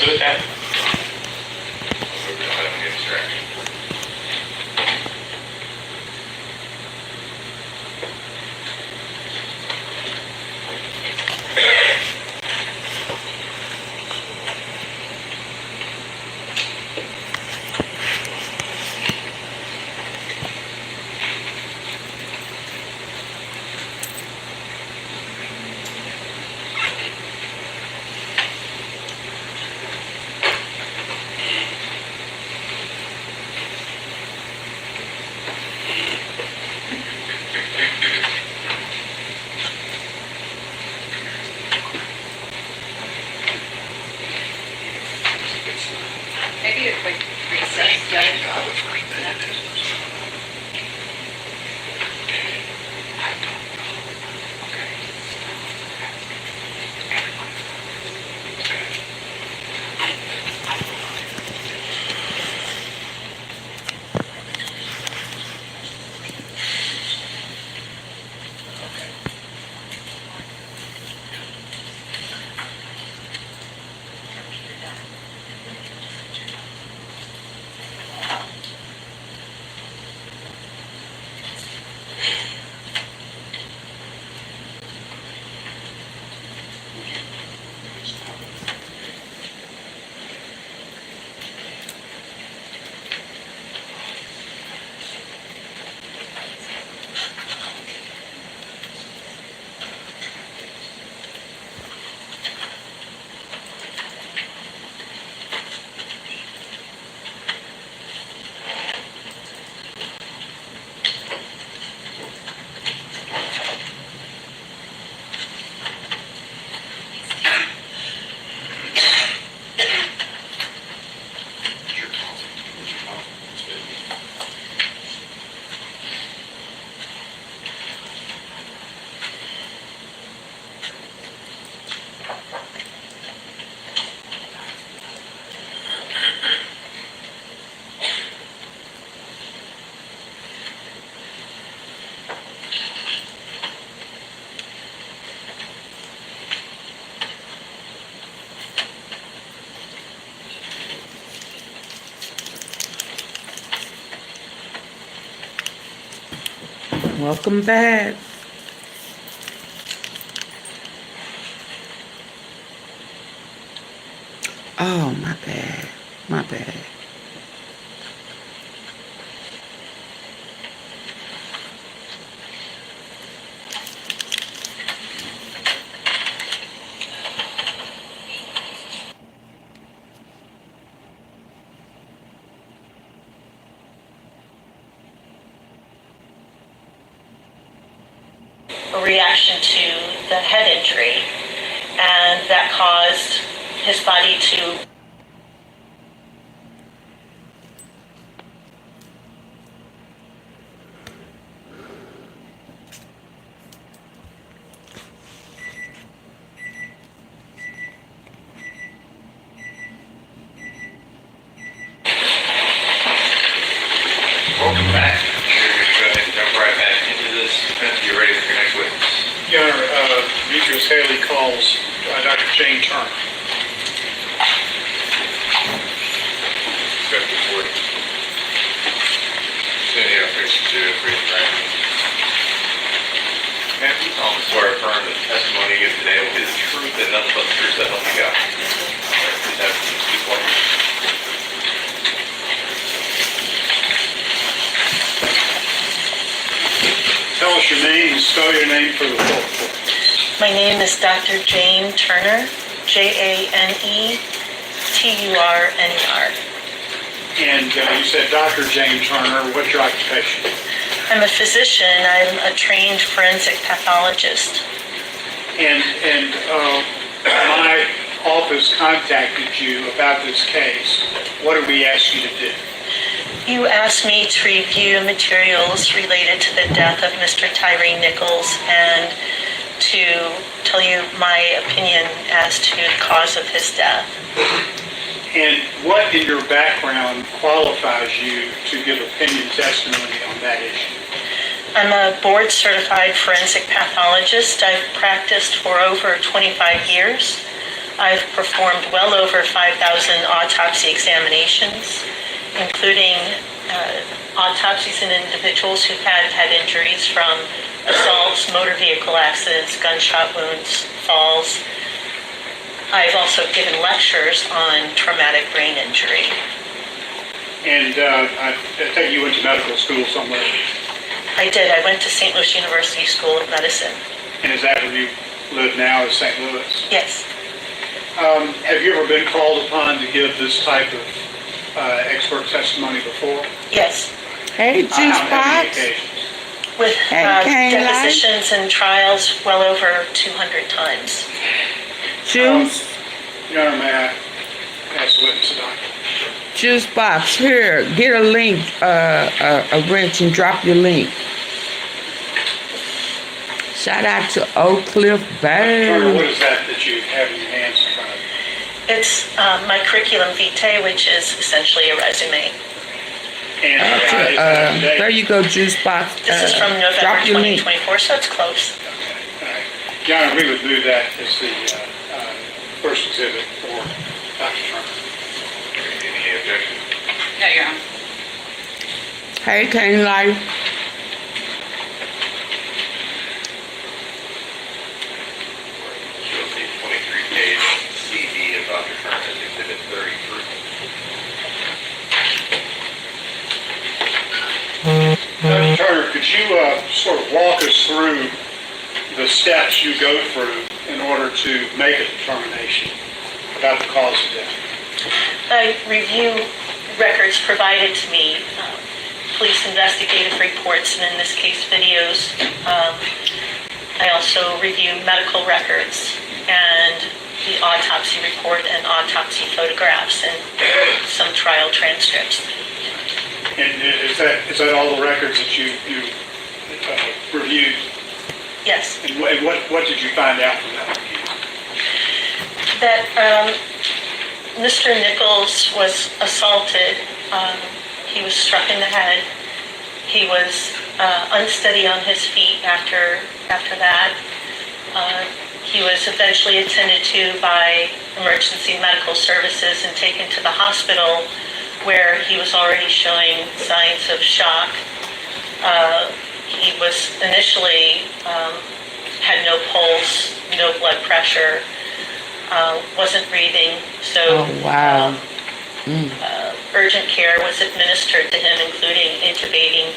we'll do it then. Maybe a quick recess. Welcome back. Oh, my bad. My bad. A reaction to the head injury, and that caused his body to Welcome back. We're going to go ahead and jump right back into this. You're ready for your next witness. Your Honor, Demetrius Haley calls Dr. Jane Turner. Go forward. Stand here, face to breathe right. And we solemnly swear or affirm that the testimony you give today will be the truth and nothing but the truth, so help me God. Please have some support. Tell us your name and spell your name for the court. My name is Dr. Jane Turner, JaneTurner. And you said Dr. Jane Turner. What's your occupation? I'm a physician. I'm a trained forensic pathologist. And my office contacted you about this case. What did we ask you to do? You asked me to review materials related to the death of Mr. Tyre Nichols and to tell you my opinion as to the cause of his death. And what in your background qualifies you to give opinion testimony on that issue? I'm a board-certified forensic pathologist. I've practiced for over 25 years. I've performed well over 5,000 autopsy examinations, including autopsies in individuals who've had injuries from assaults, motor vehicle accidents, gunshot wounds, falls. I've also given lectures on traumatic brain injury. And I think you went to medical school somewhere. I did. I went to St. Louis University School of Medicine. And is that where you live now, is St. Louis? Yes. Have you ever been called upon to give this type of expert testimony before? Yes. Hey, Juice How many Box. occasions? With Hey, depositions and trials well over 200 times. Juice. Your Honor, may I ask the witness a document? Juice Box. Here, get a link, a wrench, and drop your link. Shout out to Oak Cliff Turner, what Bay. is that you have in your hands in front of you? It's my curriculum vitae, which is essentially a resume. And is that a date? There you go, Juice Box. This is from November Drop your link. 2024, so it's close. All right. Your Honor, we would move that as the first exhibit for Dr. Turner. Any objections? No, Your Honor. Hey, Kane Life. You'll see 23-page CV of Dr. Turner as Exhibit 33. Dr. Turner, could you sort of walk us through the steps you go through in order to make a determination about the cause of death? I review records provided to me, police investigative reports, and in this case, videos. I also review medical records and the autopsy report and autopsy photographs and some trial transcripts. And is that all the records that you reviewed? Yes. And what did you find out from that review? That Mr. Nichols was assaulted. He was struck in the head. He was unsteady on his feet after that. He was eventually attended to by emergency medical services and taken to the hospital, where he was already showing signs of shock. He was initially had no pulse, no blood pressure, wasn't breathing, so Oh, wow. urgent care was administered to him, including intubating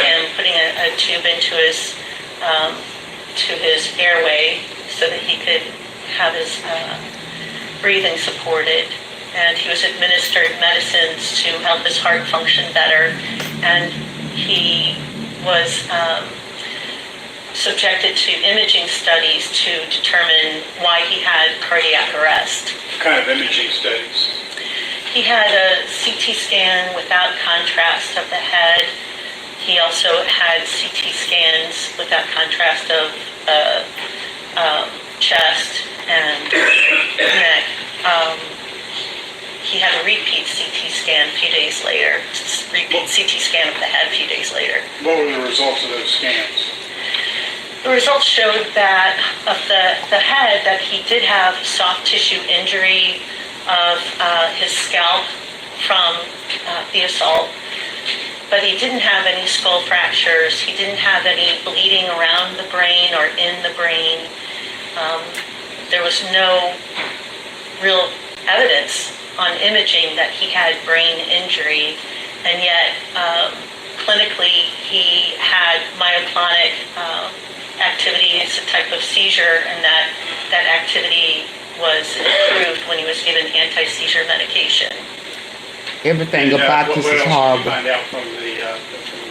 and putting a tube into his airway so that he could have his breathing supported. And he was administered medicines to help his heart function better. And he was subjected to imaging studies to determine why he had cardiac arrest. What kind of imaging studies? He had a CT scan without contrast of the head. He also had CT scans without contrast of chest and neck. He had a repeat CT scan a few days later, repeat CT scan of the head a few days later. What were the results of those scans? The results showed that of the head, that he did have soft tissue injury of his scalp from the assault, but he didn't have any skull fractures. He didn't have any bleeding around the brain or in the brain. There was no real evidence on imaging that he had brain injury, and yet clinically he had myoclonic activity. It's a type of seizure, and that activity was improved when he was given anti-seizure medication. Everything And, about what this is else did you horrible. find out from the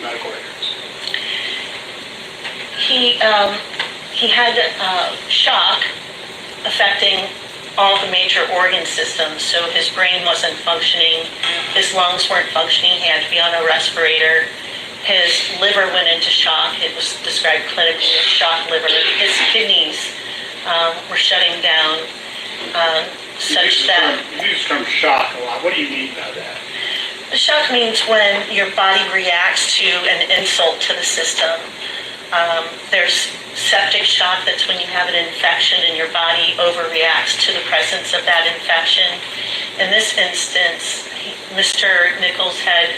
medical records? He had shock affecting all the major organ systems, so his brain wasn't functioning, his lungs weren't functioning, he had to be on a respirator. His liver went into shock. It was described clinically as shock liver. His kidneys were shutting down such that... You use the term shock a lot. What do you mean by that? Shock means when your body reacts to an insult to the system. There's septic shock. That's when you have an infection and your body overreacts to the presence of that infection. In this instance, Mr. Nichols had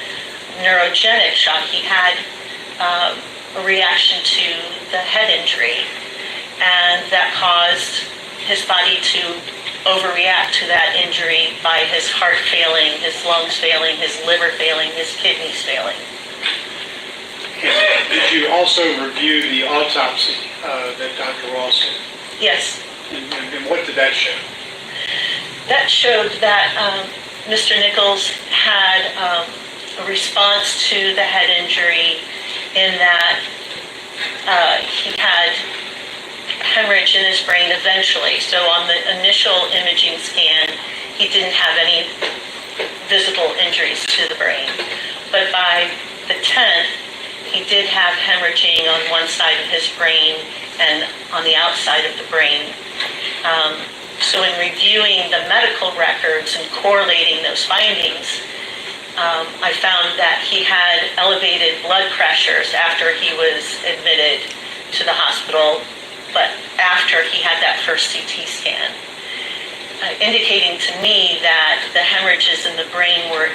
neurogenic shock. He had a reaction to the head injury, and that caused his body to overreact to that injury by his heart failing, his lungs failing, his liver failing, his kidneys failing. And did you also review the autopsy that Dr. Ross did? Yes. And what did that show? That showed that Mr. Nichols had a response to the head injury in that he had hemorrhage in his brain eventually. So on the initial imaging scan, he didn't have any visible injuries to the brain. But by the 10th, he did have hemorrhaging on one side of his brain and on the outside of the brain. So in reviewing the medical records and correlating those findings, I found that he had elevated blood pressures after he was admitted to the hospital, but after he had that first CT scan, indicating to me that the hemorrhages in the brain were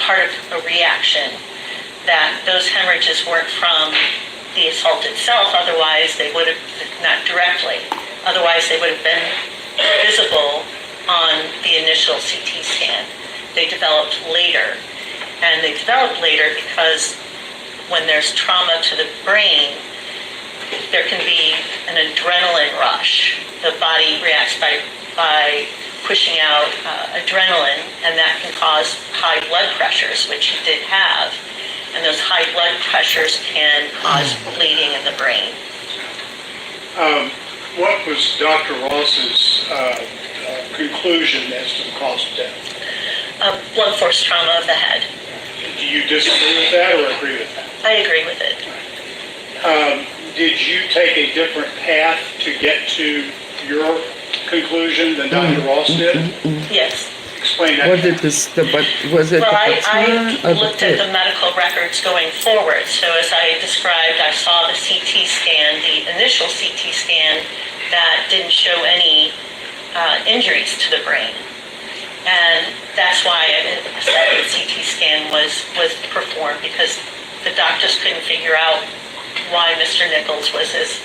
part of a reaction, that those hemorrhages weren't from the assault itself, otherwise they would have, not directly, otherwise they would have been visible on the initial CT scan. They developed later, and they developed later because when there's trauma to the brain, there can be an adrenaline rush. The body reacts by pushing out adrenaline, and that can cause high blood pressures, which he did have. And those high blood pressures can cause bleeding in the brain. What was Dr. Ross's conclusion as to the cause of death? Blunt force trauma of the head. Do you disagree with that or agree with that? I agree with it. Did you take a different path to get to your conclusion than Dr. Ross did? Yes. Explain that. Was it the Well, I baton or the looked at tip? the medical records going forward. So as I described, I saw the CT scan, the initial CT scan that didn't show any injuries to the brain. And that's why a second CT scan was performed, because the doctors couldn't figure out why Mr. Nichols was as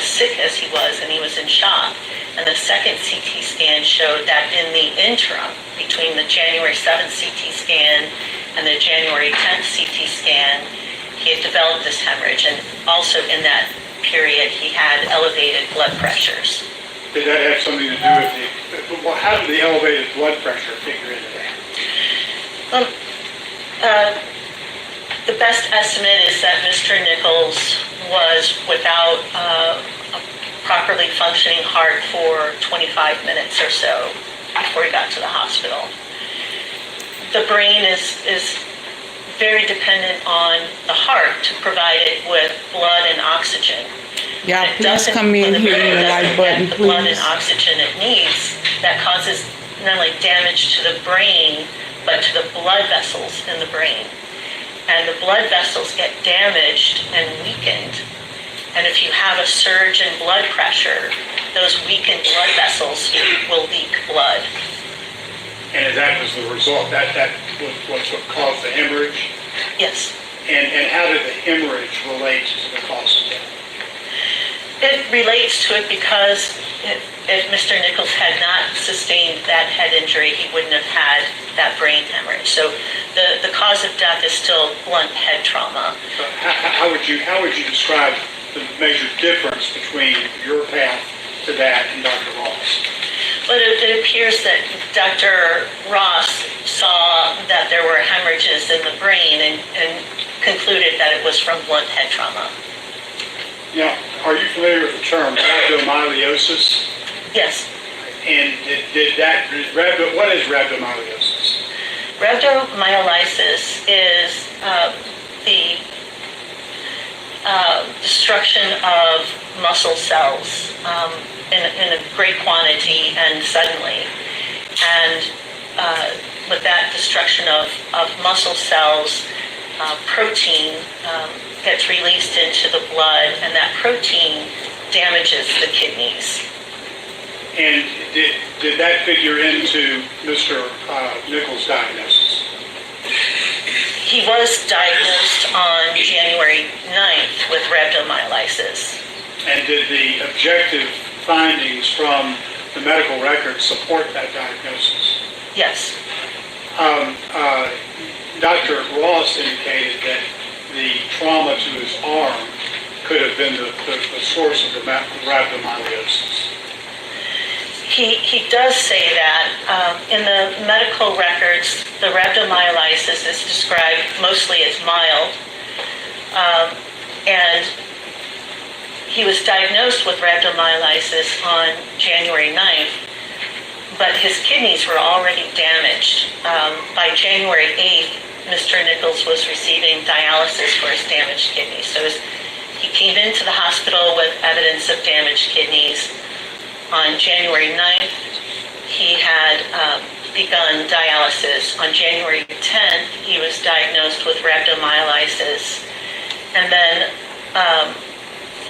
sick as he was, and he was in shock. And the second CT scan showed that in the interim, between the January 7th CT scan and the January 10th CT scan, he had developed this hemorrhage, and also in that period he had elevated blood pressures. Did that have something to do with how did the elevated blood pressure figure into that? The best estimate is that Mr. Nichols was without a properly functioning heart for 25 minutes or so before he got to the hospital. The brain is very dependent on the heart to provide it with blood and oxygen. Yeah, It please doesn't- come in when the here brain in the doesn't like button, get the blood and please. oxygen it needs, that causes not only damage to the brain, but to the blood vessels in the brain. And the blood vessels get damaged and weakened. And if you have a surge in blood pressure, those weakened blood vessels will leak blood. And that was the result, that was what caused the hemorrhage? Yes. And how did the hemorrhage relate to the cause of death? It relates to it because if Mr. Nichols had not sustained that head injury, he wouldn't have had that brain hemorrhage. So the cause of death is still blunt head trauma. So how would you describe the major difference between your path to that and Dr. Ross? But it appears that Dr. Ross saw that there were hemorrhages in the brain and concluded that it was from blunt head trauma. Now, are you familiar with the term rhabdomyolysis? Yes. And what is rhabdomyolysis? Rhabdomyolysis is the destruction of muscle cells in a great quantity and suddenly. And with that destruction of muscle cells, protein gets released into the blood, and that protein damages the kidneys. And did that figure into Mr. Nichols' diagnosis? He was diagnosed on January 9th with rhabdomyolysis. And did the objective findings from the medical records support that diagnosis? Yes. Dr. Ross indicated that the trauma to his arm could have been the source of the rhabdomyolysis. He does say that. In the medical records, the rhabdomyolysis is described mostly as mild. And he was diagnosed with rhabdomyolysis on January 9th, but his kidneys were already damaged. By January 8th, Mr. Nichols was receiving dialysis for his damaged kidneys. So he came into the hospital with evidence of damaged kidneys. On January 9th, he had begun dialysis. On January 10th, he was diagnosed with rhabdomyolysis. And then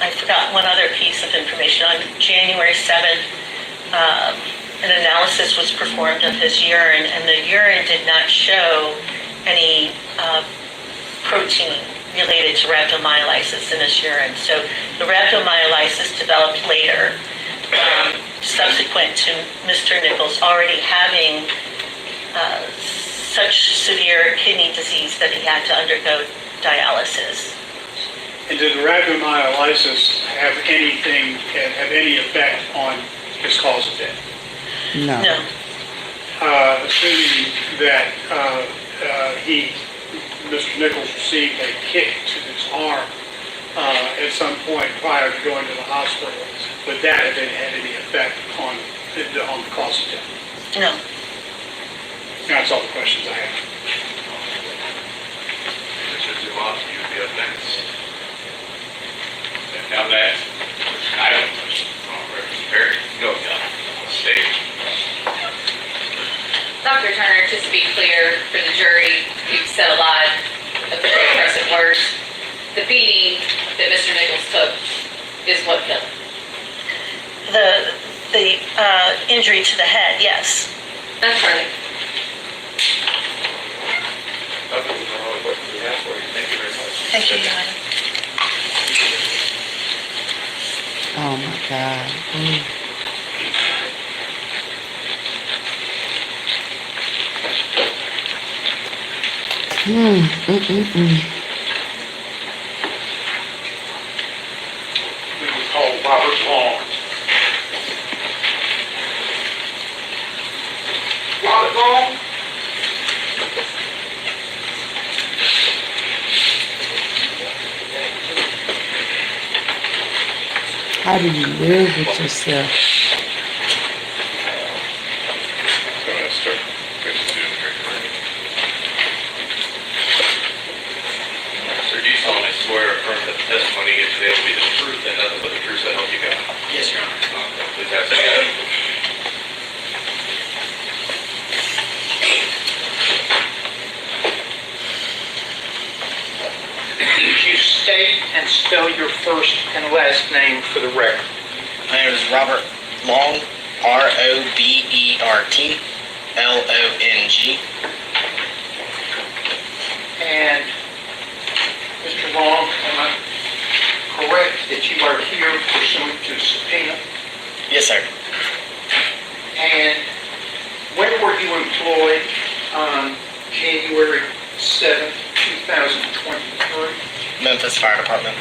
I forgot one other piece of information. On January 7th, an analysis was performed of his urine, and the urine did not show any protein related to rhabdomyolysis in his urine. So the rhabdomyolysis developed later, subsequent to Mr. Nichols already having such severe kidney disease that he had to undergo dialysis. And did the rhabdomyolysis have any effect on his cause of death? No. No. Assuming that Mr. Nichols received a kick to his arm at some point prior to going to the hospital, would that have had any effect on the cause of death? No. That's all the questions I have. Mr. Dumont, you'd be up next. And now next, I don't know, Perry, go, state. Dr. Turner, just to be clear for the jury, you've said a lot of very impressive words. The beating that Mr. Nichols took is what killed him. The injury to the head, yes. That's right. That's all the questions we have for you. Thank you very much. Thank you, Your Honor. Oh my God. We will call Robert Long. Robert Long? How do you live with yourself? Go ahead, start. Good to do it here. Sir, do you solemnly swear or affirm that the testimony you give today will be the truth and nothing but the truth so help you God? Yes, Your Honor. Please have a seat. Would you state and spell your first and last name for the record? My name is Robert Long, ROBERTLONG. And Mr. Long, am I correct that you are here pursuant to subpoena? Yes, sir. And when were you employed on January 7th, 2023? Memphis Fire Department.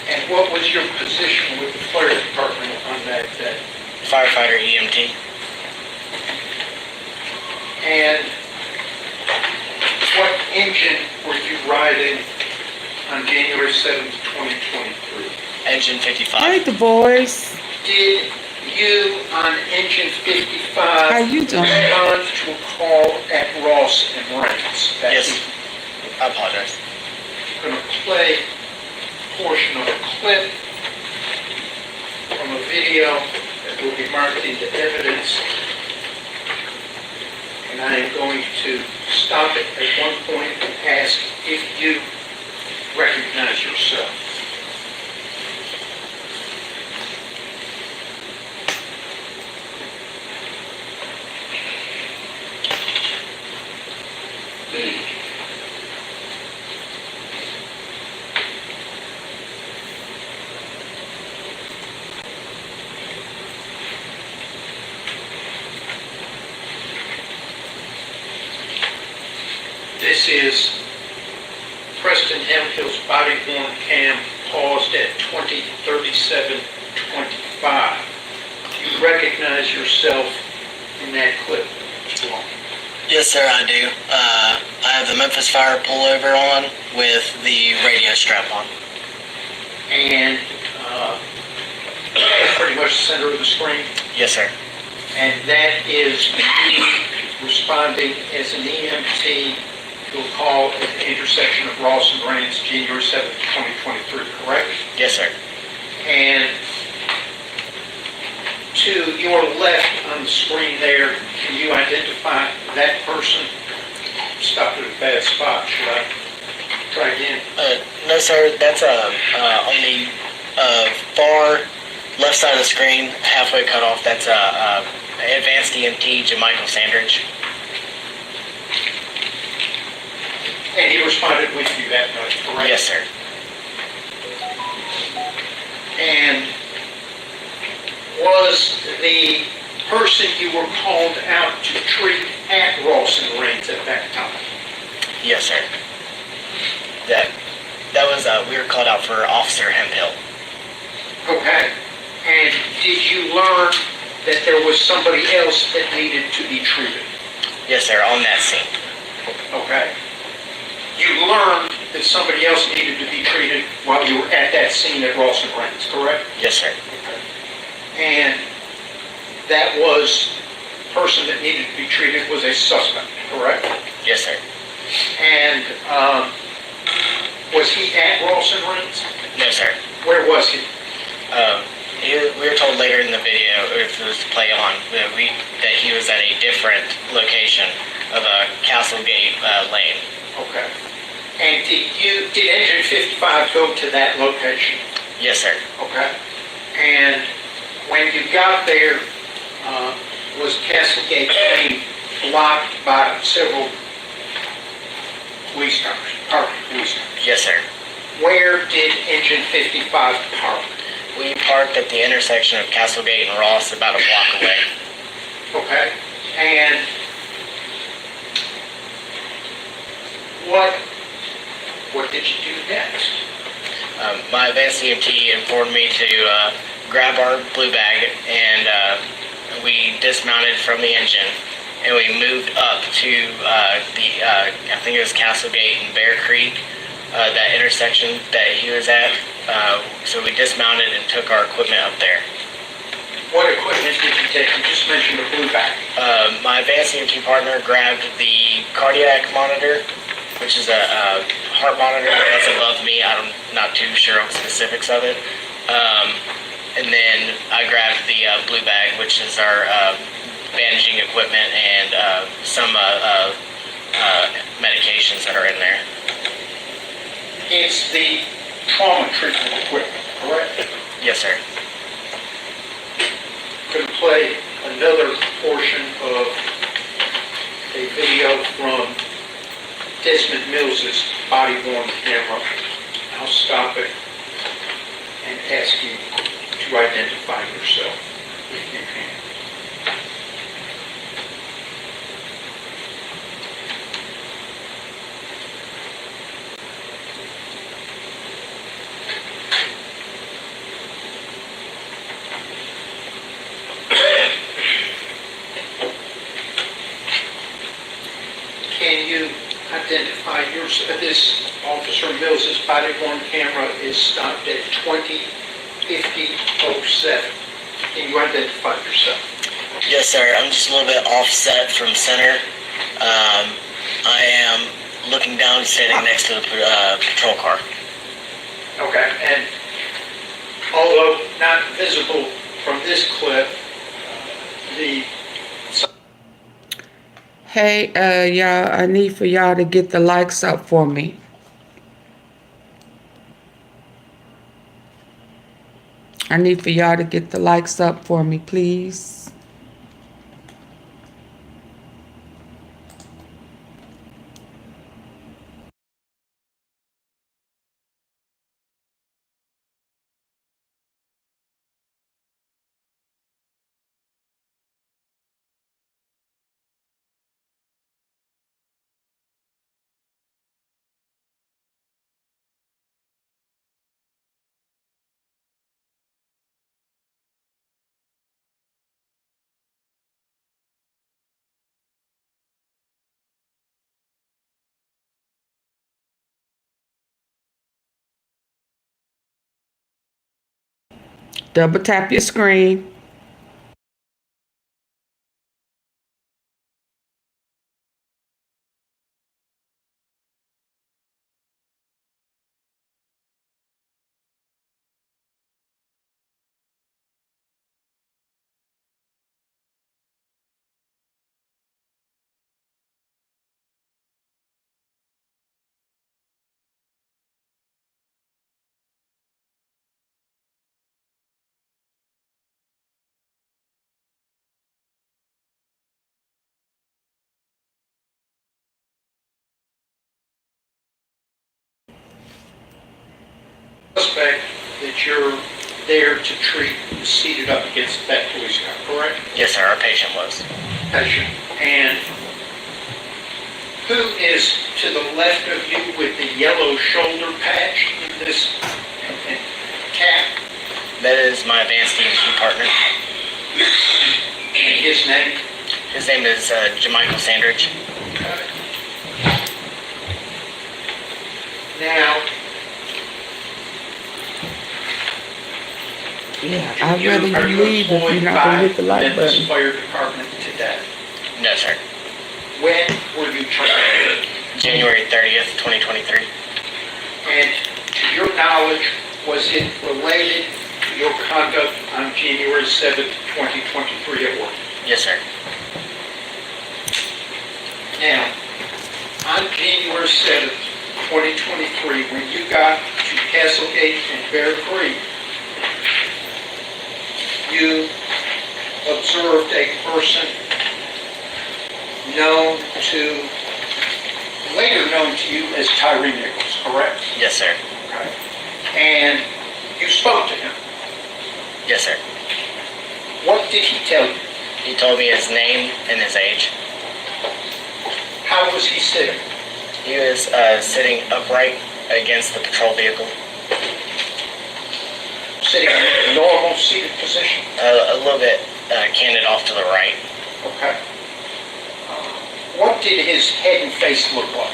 And what was your position with the fire department on that day? Firefighter EMT. And what engine were you riding on January 7th, 2023? Engine Hey, 55. the boys. Did you on engine 55 How you doing? respond to a call at Ross and Reynolds? Yes. I apologize. I'm going to play a portion of a clip from a video that will be marked into evidence. And I am going to stop it at one point and ask ask if you recognize yourself. This is Preston Hemphill's body-worn cam paused at 20:37:25. You recognize yourself in that clip? Yes, sir, I do. I have the Memphis Fire pullover on with the radio strap on. And that's pretty much the center of the screen. Yes, sir. And that is you responding as an EMT to a call at the intersection of Ross and Grants, January 7th, 2023, correct? Yes, sir. And to your left on the screen there, can you identify that person? Stopped at a bad spot. Should I try again? No, sir. That's on the far left side of the screen, halfway cut off. That's advanced EMT, Jamichael Sandridge. And he responded with you that night, correct? Yes, sir. And was the person you were called out to treat at Ross and Grants at that time? Yes, sir. That was we were called out for Officer Hempill. Okay. And did you learn that there was somebody else that needed to be treated? Yes, sir. On that scene. Okay. You learned that somebody else needed to be treated while you were at that scene at Ross and Grants, correct? Yes, sir. And that was, the person that needed to be treated was a suspect, correct? Yes, sir. And was he at Ross and Grants? No, sir. Where was he? We were told later in the video, if it was play on, that he was at a different location of a Castlegate lane. Okay. And did Engine 55 go to that location? Yes, sir. Okay. And when you got there, was Castlegate Lane blocked by several police cars, parked police cars? Yes, sir. Where did Engine 55 park? We parked at the intersection of Castlegate and Ross, about a block away. Okay. And what did you do next? My advanced EMT informed me to grab our blue bag, and we dismounted from the engine, and we moved up to I think it was Castlegate and Bear Creek, that intersection that he was at. So we dismounted and took our equipment up there. What equipment did you take? You just mentioned a blue bag. My advanced EMT partner grabbed the cardiac monitor, which is a heart monitor that's above me. I'm not too sure of the specifics of it. And then I grabbed the blue bag, which is our bandaging equipment and some medications that are in there. It's the trauma treatment equipment, correct? Yes, sir. Going to play another portion of a video from Desmond Mills's body-worn camera. I'll stop it and ask you to identify yourself if you can. Can you identify yourself? This Officer Mills's body-worn camera is stopped at 20:50:07. Can you identify yourself? Yes, sir. I'm just a little bit offset from center. I am looking down, sitting next to the patrol car. Okay, and although not visible from this clip, the Hey, y'all, I need for y'all to get the likes up for me. I need for y'all to get the likes up for me, please. Double tap your screen. Suspect that you're there to treat is seated up against that police car, correct? Yes, sir. Our patient was. Patient. And who is to the left of you with the yellow shoulder patch in this cap? That is my advanced EMT partner. And his name? His name is Jamichael Sandridge. Now, Yeah, I'd rather you leave if you're not gonna hit the like Memphis button. Fire Department today. No, sir. When were you terminated? January 30th, 2023. And to your knowledge, was it related to your conduct on January 7th, 2023 at work? Yes, sir. Now, on January 7th, 2023, when you got to Castlegate and Bear Creek, you observed a person later known to you as Tyre Nichols, correct? Yes, sir. Okay. And you spoke to him. Yes, sir. What did he tell you? He told me his name and his age. How was he sitting? He was sitting upright against the patrol vehicle. Sitting in a normal seated position? A little bit canted off to the right. Okay. What did his head and face look like?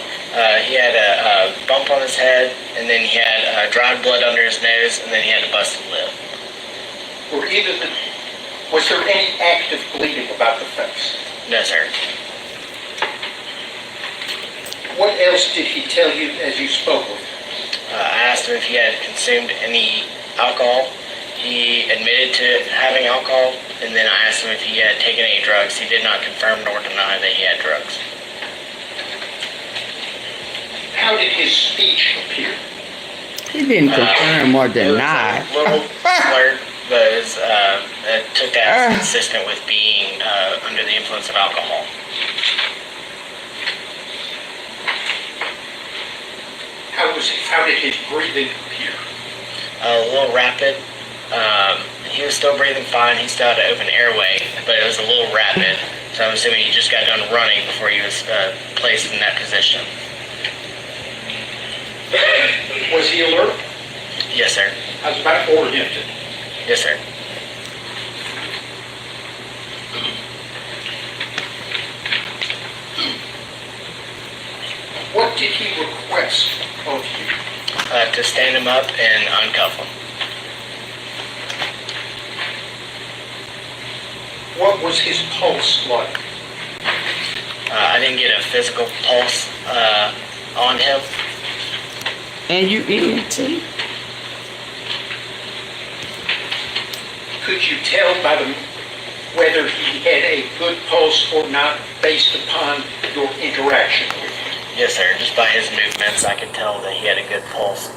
He had a bump on his head, and then he had dried blood under his nose, and then he had a busted lip. Was there any active bleeding about the face? No, sir. What else did he tell you as you spoke with him? I asked him if he had consumed any alcohol. He admitted to having alcohol, and then I asked him if he had taken any drugs. He did not confirm nor deny that he had drugs. How did his speech appear? He didn't confirm or deny. It was a little slurred, but it was, I took that as consistent with being under the influence of alcohol. How did his breathing appear? A little rapid. He was still breathing fine. He still had an open airway, but it was a little rapid. So I'm assuming he just got done running before he was placed in that position. Was he alert? Yes, sir. I was about oriented. Yes, sir. What did he request of you? To stand him up and uncuff him. What was his pulse like? I didn't get a physical pulse on him. And you EMT? Could you tell by the whether he had a good pulse or not based upon your interaction with him? Yes, sir. Just by his movements, I could tell that he had a good pulse. He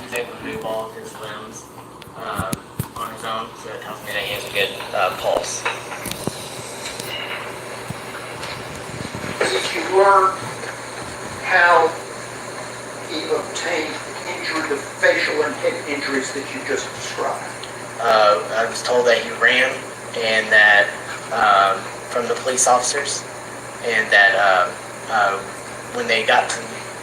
was able to move all of his limbs on his own, so that tells me that he has a good pulse. Did you learn how he obtained the facial and head injuries that you just described? I was told that he ran, and that from the police officers, and that when they got to,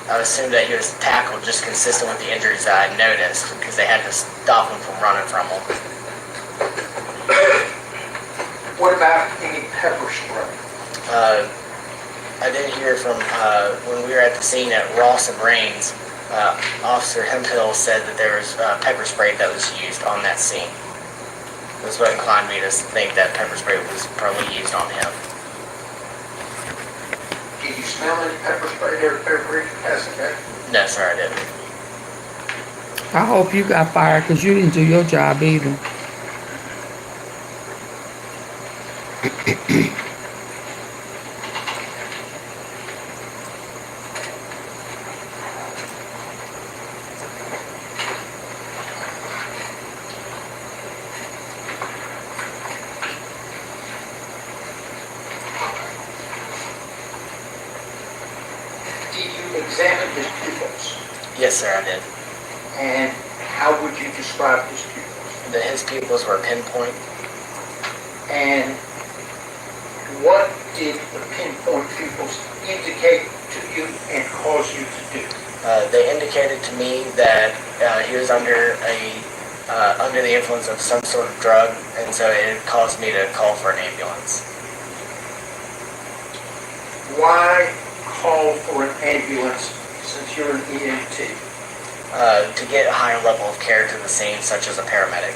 I assumed that he was tackled just consistent with the injuries that I noticed, because they had to stop him from running from them. What about any pepper spray? I did hear from when we were at the scene at Ross and Rains, Officer Hemphill said that there was pepper spray that was used on that scene. That's what inclined me to think that pepper spray was probably used on him. Did you smell any pepper spray there at Bear Creek Castle? No, sir, I didn't. I hope you got fired because you didn't do your job either. Did you examine his pupils? Yes, sir, I did. And how would you describe his pupils? His pupils were pinpoint. And what did the pinpoint pupils indicate to you and cause you to do? They indicated to me that he was under the influence of some sort of drug, and so it caused me to call for an ambulance. Why call for an ambulance since you're an EMT? To get a higher level of care to the scene, such as a paramedic.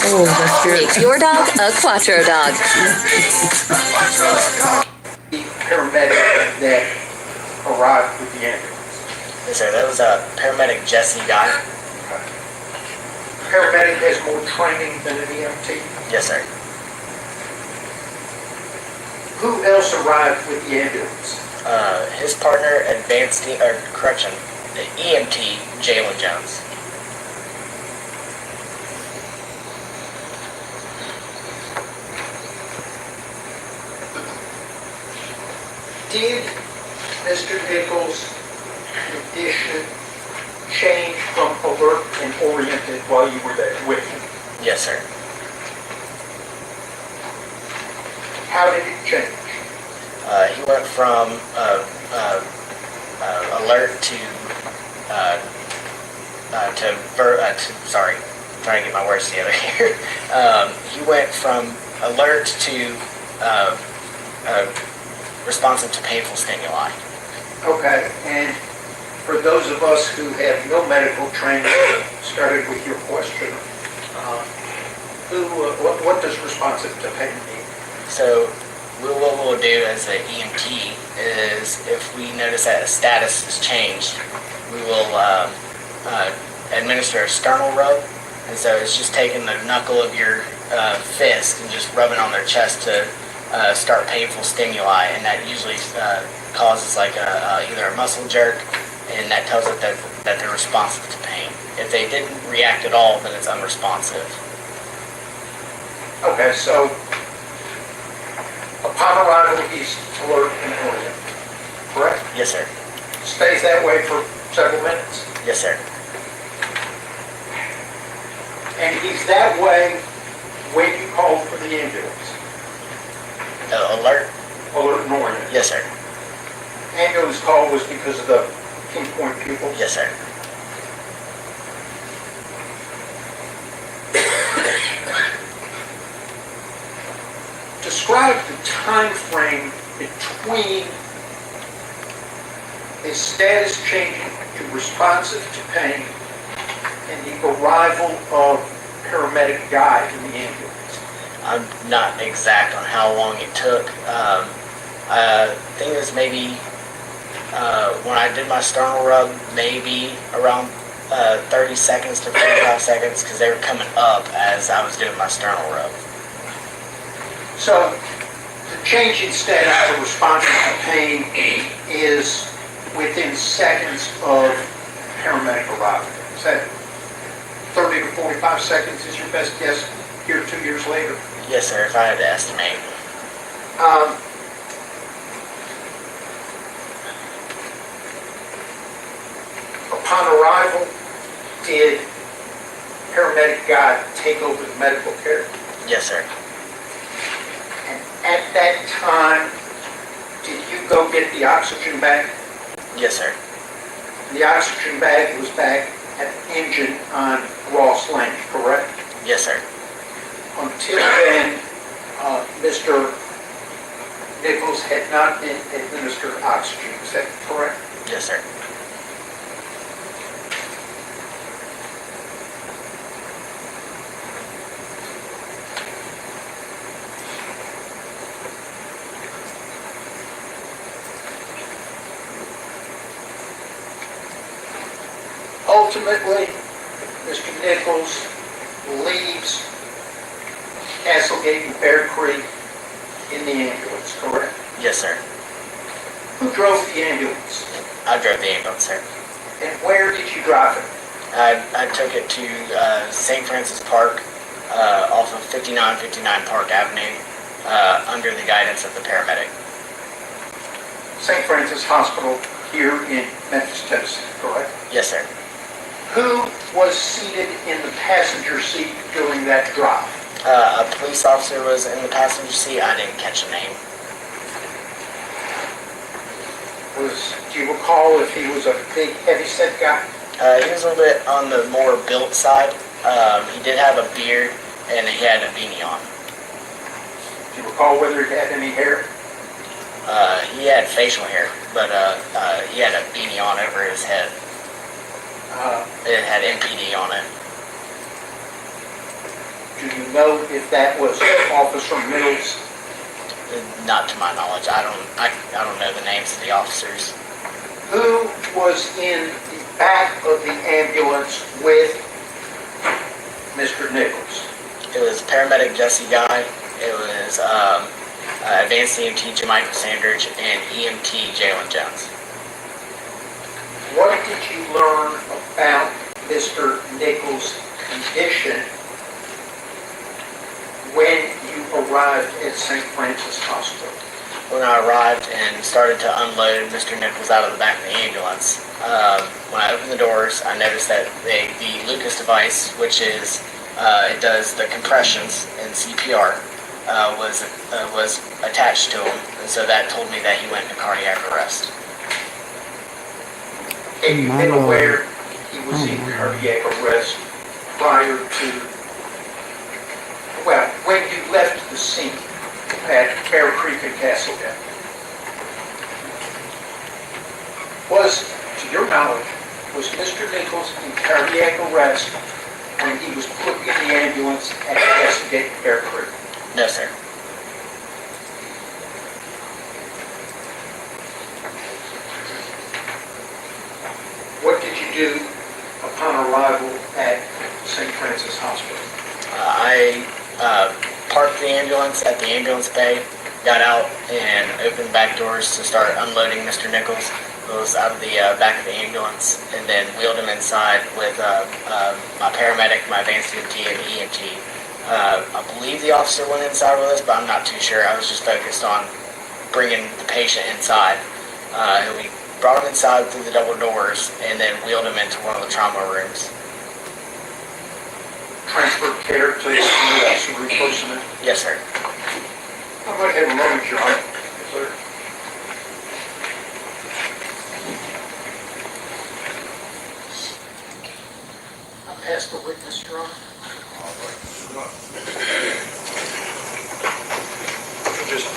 Oh, that's good. Make your dog a Quattro dog. The paramedic that arrived with the ambulance. Yes, sir. That was paramedic Jesse Guy. Paramedic has more training than an EMT. Yes, sir. Who else arrived with the ambulance? His partner, the EMT, Jalen Jones. Did Mr. Nichols' condition change from alert and oriented while you were there with him? Yes, sir. How did it change? He went from alert sorry, I'm trying to get my words together here. He went from alert to responsive to painful stimuli. Okay, and for those of us who have no medical training, started with your question, what does responsive to pain mean? So what we'll do as an EMT is, if we notice that a status has changed, we will administer a sternal rub. And so it's just taking the knuckle of your fist and just rubbing on their chest to start painful stimuli, and that usually causes like either a muscle jerk, and that tells it that they're responsive to pain. If they didn't react at all, then it's unresponsive. Okay, so upon arrival, he's alert and oriented, correct? Yes, sir. Stays that way for several minutes? Yes, sir. And he's that way when you call for the ambulance? Alert? Alert and oriented? Yes, sir. Ambulance call was because of the pinpoint pupils? Yes, sir. Describe the time frame between a status changing to responsive to pain and the arrival of paramedic guy in the ambulance. I'm not exact on how long it took. I think it was maybe when I did my sternal rub, maybe around 30 seconds to 45 seconds because they were coming up as I was doing my sternal rub. So the change in status for responding to pain is within seconds of paramedic arrival. Is that 30 to 45 seconds is your best guess here 2 years later? Yes, sir, if I had to estimate. Upon arrival, did paramedic guy take over the medical care? Yes, sir. And at that time, did you go get the oxygen bag? Yes, sir. The oxygen bag was back at the engine on Ross Lane, correct? Yes, sir. Until then, Mr. Nichols had not been administered oxygen, is that correct? Yes, sir. Ultimately, Mr. Nichols leaves Castlegate and Bear Creek in the ambulance, correct? Yes, sir. Who drove the ambulance? I drove the ambulance, sir. And where did you drive it? I took it to St. Francis Park off of 5959 Park Avenue under the guidance of the paramedic. St. Francis Hospital here in Memphis, Tennessee, correct? Yes, sir. Who was seated in the passenger seat during that drive? A police officer was in the passenger seat. I didn't catch a name. Do you recall if he was a big, heavy-set guy? He was a little bit on the more built side. He did have a beard and he had a beanie on. Do you recall whether he had any hair? He had facial hair, but he had a beanie on over his head. It had MPD on it. Do you know if that was Officer Mills? Not to my knowledge. I don't know the names of the officers. Who was in the back of the ambulance with Mr. Nichols? It was paramedic Jesse Guy. It was advanced EMT Jamichael Sandridge and EMT Jalen Jones. What did you learn about Mr. Nichols' condition when you arrived at St. Francis Hospital? When I arrived and started to unload Mr. Nichols out of the back of the ambulance, when I opened the doors, I noticed that the Lucas device, which is, it does the compressions in CPR, was attached to him, and so that told me that he went into cardiac arrest. Had you been aware he was in cardiac arrest prior to, well, when you left the scene at Bear Creek and Castlegate? Was, to your knowledge, was Mr. Nichols in cardiac arrest when he was put in the ambulance at Castlegate and Bear Creek? No, sir. What did you do upon arrival at St. Francis Hospital? I parked the ambulance at the ambulance bay, got out, and opened back doors to start unloading Mr. Nichols. He was out of the back of the ambulance, and then wheeled him inside with my paramedic, my advanced EMT, and EMT. I believe the officer went inside with us, but I'm not too sure. I was just focused on bringing the patient inside. We brought him inside through the double doors, and then wheeled him into one of the trauma rooms. Transferred care to the emergency room personnel? Yes, sir. I might have a moment, Your Honor. Yes, sir. I pass the witness, Your Honor. Just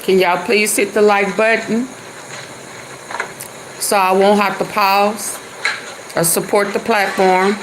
Can y'all please hit the like button so I won't have to pause or support the platform?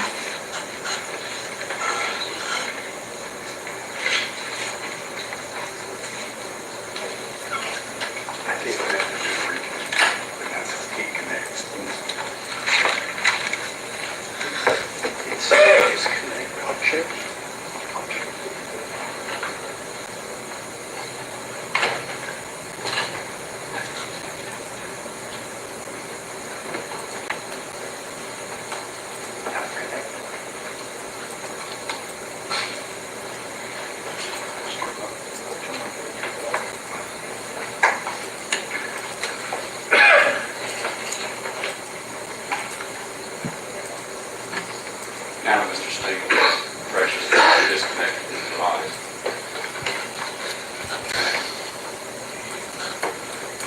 Now, Mr. Staples, pressure sensor disconnected from the device.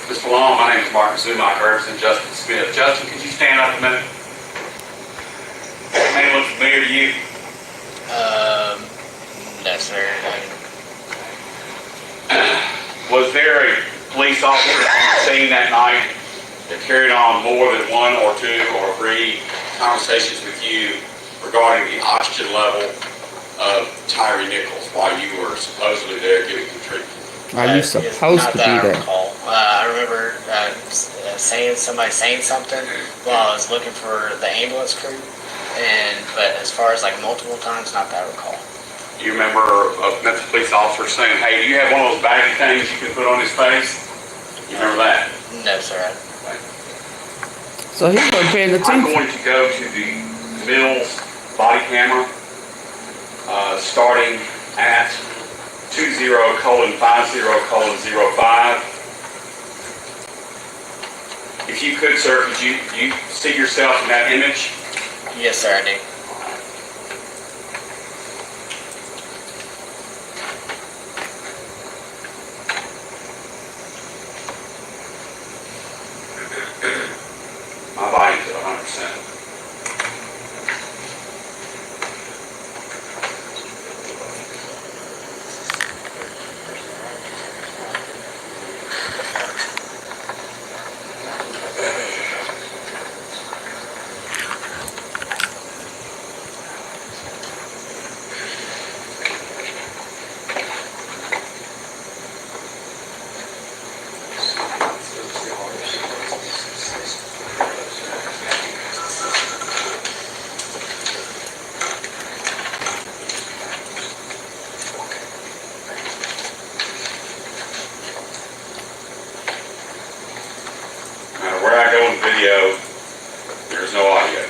Mr. Long, my name is Martin Zumak, I represent Justin Smith. Justin, could you stand up a minute? That man look familiar to you? No, sir. Was there a police officer on the scene that night that carried on more than one or two or three conversations with you regarding the oxygen level of Tyre Nichols while you were supposedly there giving him treatment? Are you supposed to be there? I remember somebody saying something while I was looking for the ambulance crew, but as far as like multiple times, not that I recall. Do you remember a Memphis police officer saying, "Hey, do you have one of those baggy things you can put on his face"? You remember that? No, sir. So he wasn't paying I'm attention. going to go to the Mills body camera, starting at 20:50:05. If you could, sir, could you see yourself in that image? Yes, sir, I do. My body's at 100%. No matter where I go in the video, there's no audio.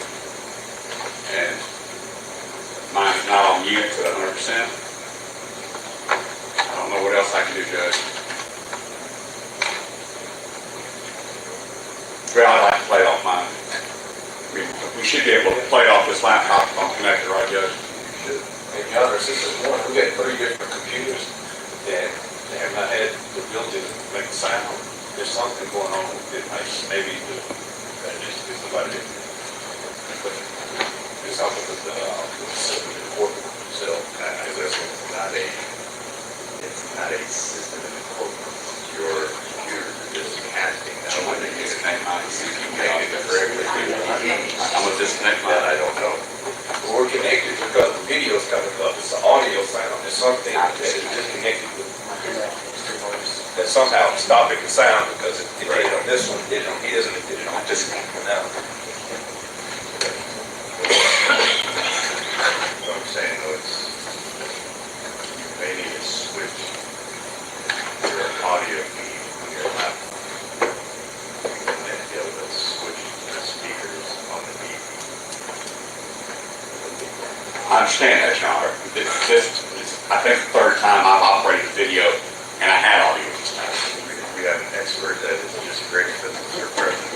And mine is not on mute, so 100%. I don't know what else I can do, Judge. Well, I'd like to play it off mine. I mean, we should be able to play it off this laptop if I'm connected, right, Judge? And the other system, one, we got 3 different computers that have not had the ability to make a sound. There's something going on with it, maybe that needs to be somebody. But it's off of the courtroom itself, because that's not a system in the courtroom. Your computer is casting. I'm going to disconnect mine. I'm going to disconnect mine. I don't know. We're connected because the video's coming up. It's an audio sound. There's something that is disconnected with that somehow stopping the sound because it did it on this one, it did it on his, and it did it on this one. Now, what I'm saying though, you may need to switch your audio feed on your laptop and then be able to switch the speakers on the TV. I understand that, John. I think the third time I've operated the video and I had audio this time. We have an expert that is just great at this, Mr. President.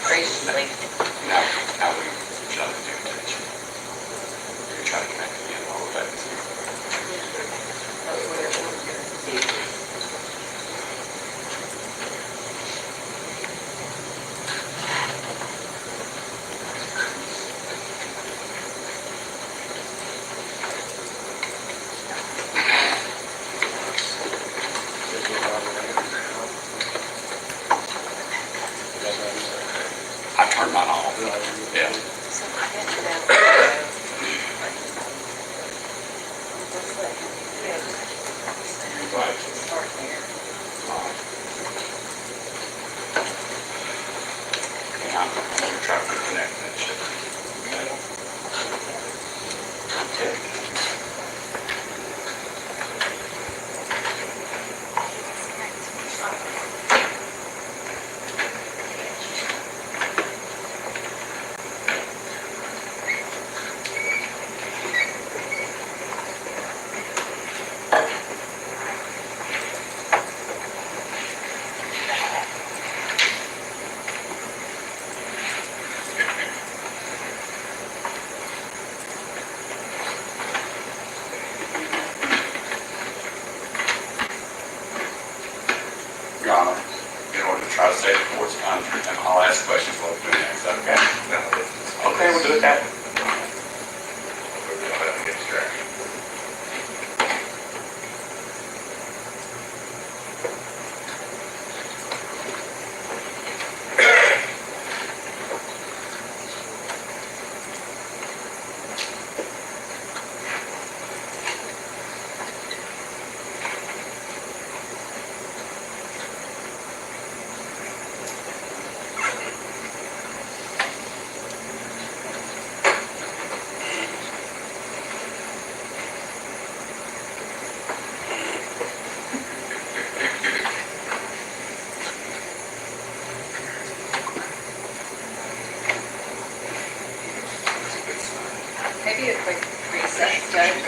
Graciously. Now we jump into attention. You're trying to connect again while we're back. I'll ask a question for the next, okay? No, Okay, we'll do it that way. we're gonna have to get distracted. Maybe a quick reset, Judge.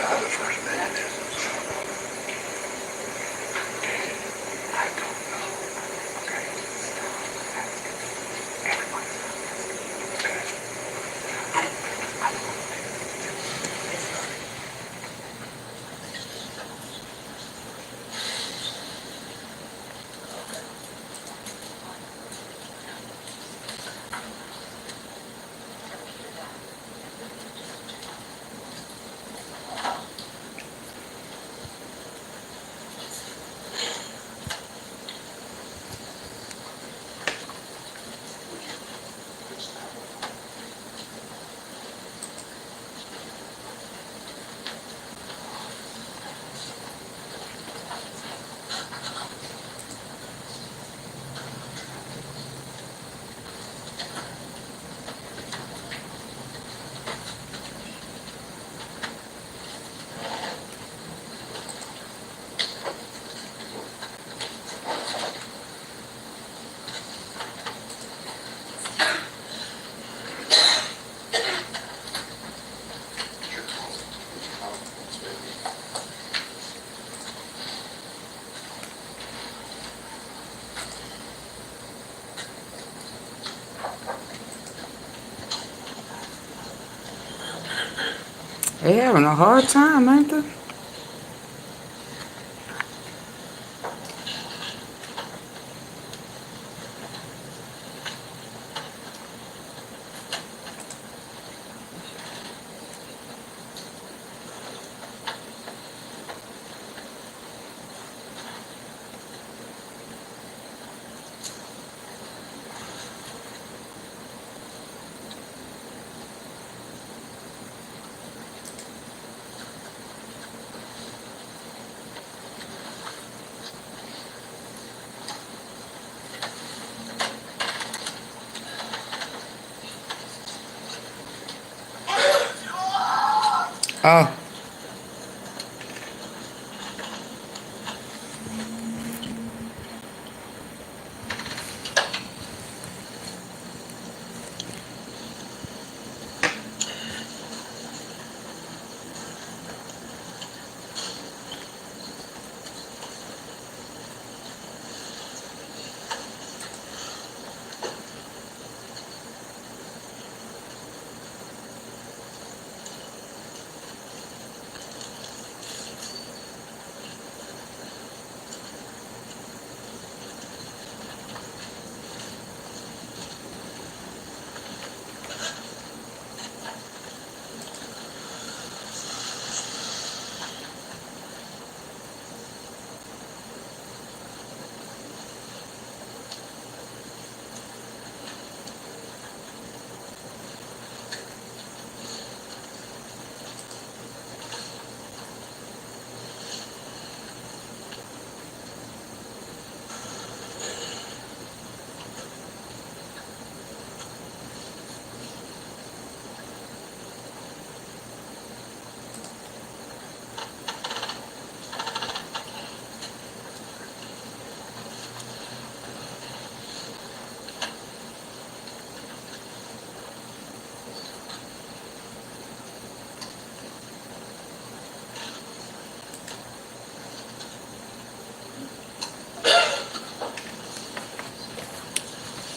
They having a hard time, ain't they? Oh.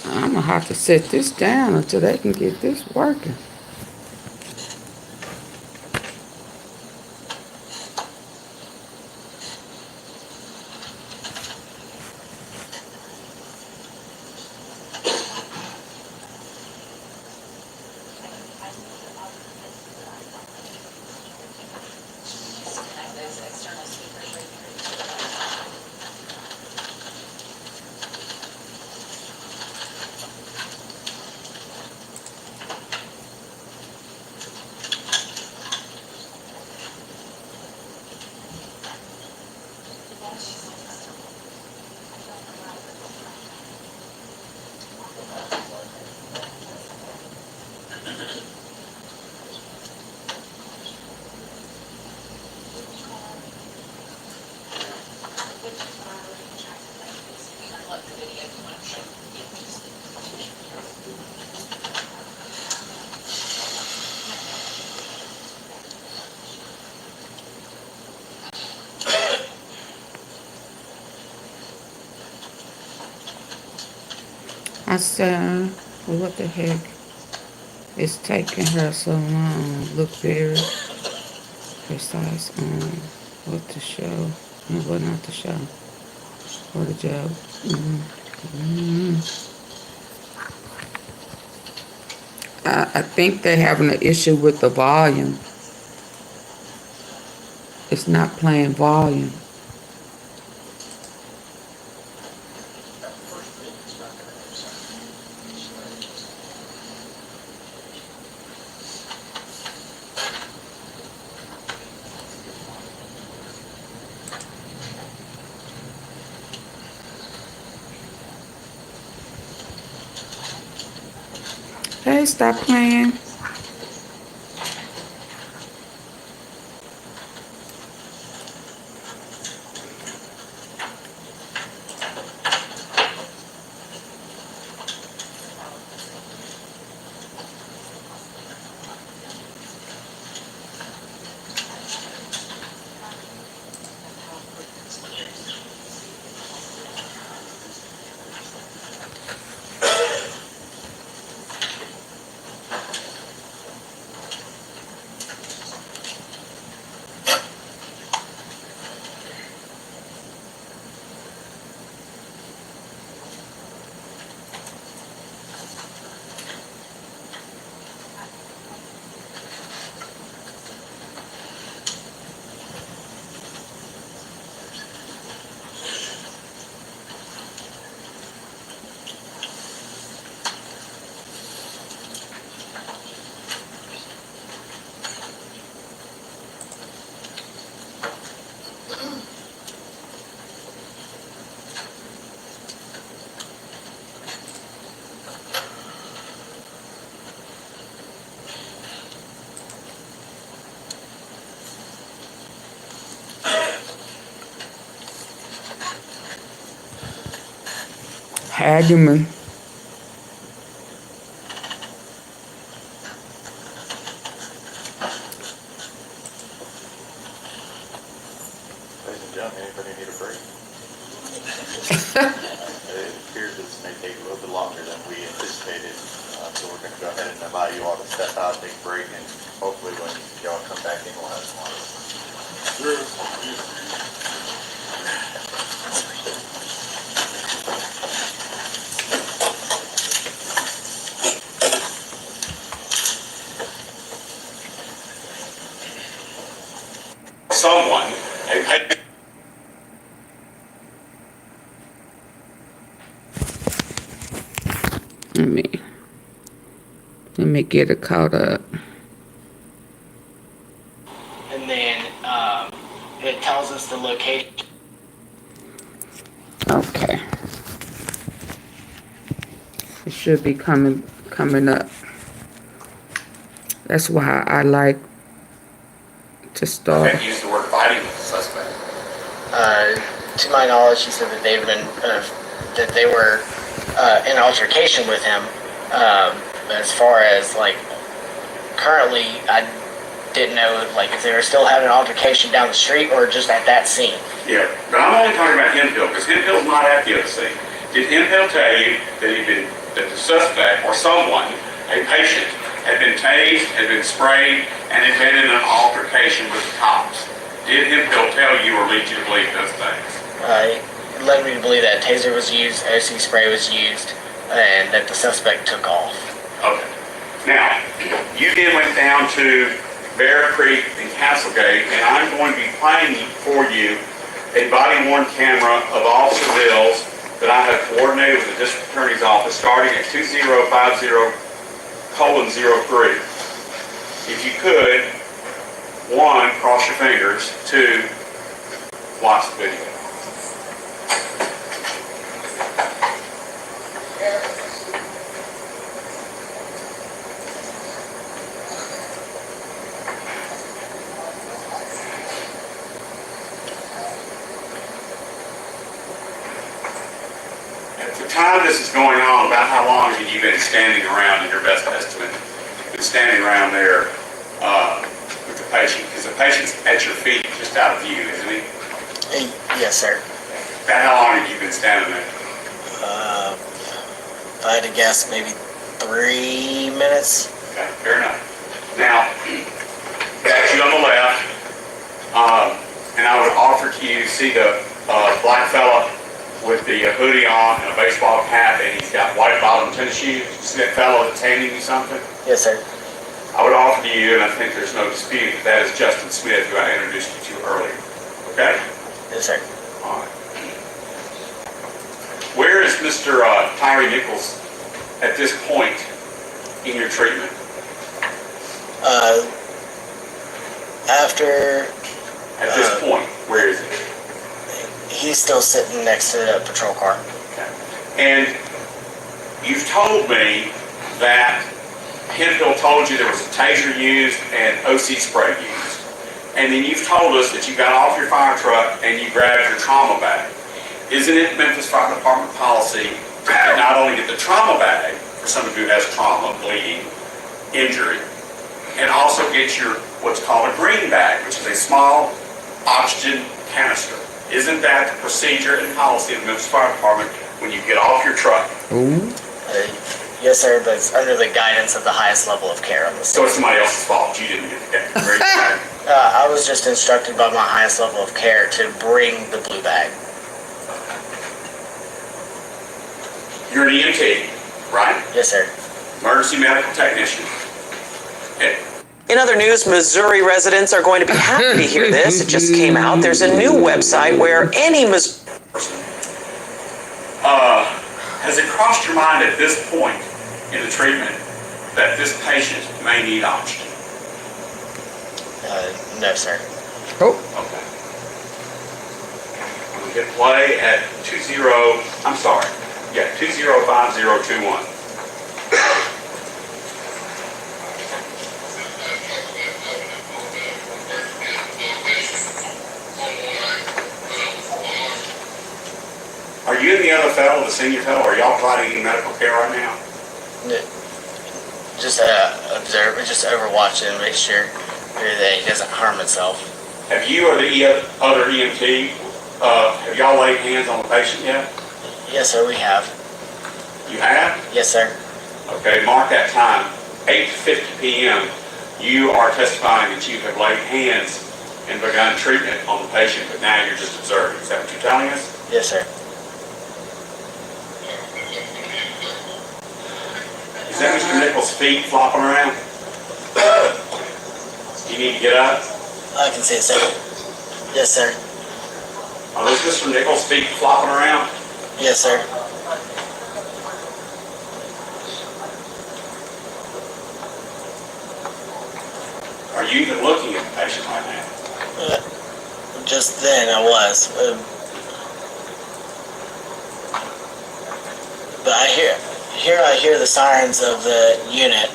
I'm gonna have to set this down until they can get this working. I said, what the heck? It's taking her so long. Look very precise on what to show and what not to show. What a joke. I think they're having an issue with the volume. It's not playing volume. Hey, stop playing. HITMAN. Ladies and gentlemen, anybody need a break? It appears this may take a little bit longer than we anticipated, so we're going to go ahead and allow you all to step out, take a break, and hopefully when y'all come back in, we'll have some water. Someone, Let me get it caught up. And then it tells us the location. Okay. It should be coming up. That's why I like to start. can't use the word fighting with the suspect. To my knowledge, he said that they've been that they were in altercation with him. But as far as like currently, I didn't know like if they were still having an altercation down the street or just at that scene. Yeah, but I'm only talking about Hemphill, because Hemphill's not at the other scene. Did Hemphill tell you that the suspect or someone, a patient, had been tased, had been sprayed, and had been in an altercation with the cops? Did Hemphill tell you or lead you to believe those things? It led me to believe that taser was used, OC spray was used, and that the suspect took off. Okay. Now, you then went down to Bear Creek and Castlegate, and I'm going to be playing for you a body-worn camera of Officer Bills that I have coordinated with the District Attorney's Office starting at 2050:03. If you could, 1, cross your fingers, 2, watch the video. At time this is going on, about how long have you been standing around, in your best estimate, been standing around there with the patient? Because the patient's at your feet, just out of view, isn't he? Yes, sir. About how long have you been standing there? If I had to guess, maybe 3 minutes. Okay, fair enough. Now, got you on the left, and I would offer to you, see the black fella with the hoodie on and a baseball cap, and he's got white bottom tennis shoes. You see that fellow that's handing you something? Yes, sir. I would offer to you, and I think there's no dispute, that is Justin Smith, who I introduced you to earlier. Okay? Yes, sir. All right. Where is Mr. Tyre Nichols at this point in your treatment? After At this point, where is he? he's still sitting next to the patrol car. And you've told me that Hemphill told you there was a taser used and OC spray used. And then you've told us that you got off your fire truck and you grabbed your trauma bag. Isn't it Memphis Fire Department policy to not only get the trauma bag for somebody who has trauma, bleeding, injury, and also get your what's called a green bag, which is a small oxygen canister? Isn't that the procedure and policy of the Memphis Fire Department when you get off your truck? Yes, sir, but it's under the guidance of the highest level of care on the So it's somebody else's fault. You didn't get the green bag. I was just instructed by my highest level of care to bring the blue bag. You're an EMT, right? Yes, sir. Emergency medical technician. Okay. In other news, Missouri residents are going to be happy to hear this. It just came out. There's a new website where any Has it crossed your mind at this point in the treatment that this patient may need oxygen? No, sir. Oh, Okay. I'm going to hit play at 205021. Are you and the other fellow, the senior fellow, are y'all providing any medical care right now? Just observe, just overwatch it and make sure that he doesn't harm himself. Have you or the other EMT, have y'all laid hands on the patient yet? Yes, sir, we have. You have? Yes, sir. Okay, mark that time, 8:50 p.m. You are testifying that you have laid hands and begun treatment on the patient, but now you're just observing. Is that what you're telling us? Yes, sir. Is that Mr. Nichols' feet flopping around? You need to get up? I can see it, sir. Yes, sir. Are those Mr. Nichols' feet flopping around? Yes, sir. Are you even looking at the patient right now? Just then I was. But I hear the sirens of the unit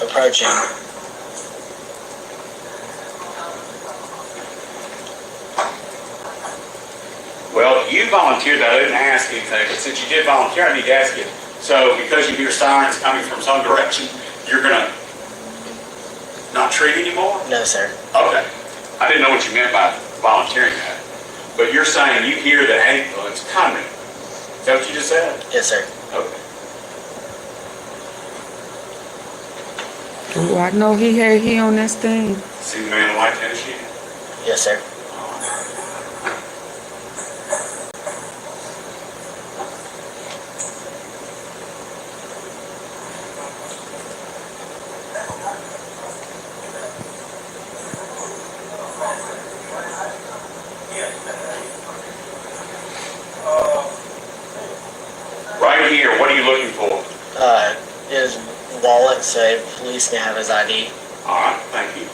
approaching. Well, you volunteered. I didn't ask anything, but since you did volunteer, I need to ask you. So, because you hear sirens coming from some direction, you're gonna not treat anymore? No, sir. Okay. I didn't know what you meant by volunteering that. But you're saying you hear the ambulance coming. Is that what you just said? Yes, sir. Okay. do I know he on this thing? See the man in the white tennis shoes? Yes, sir. Right here, what are you looking for? His wallet, so police can have his ID. All right, thank you.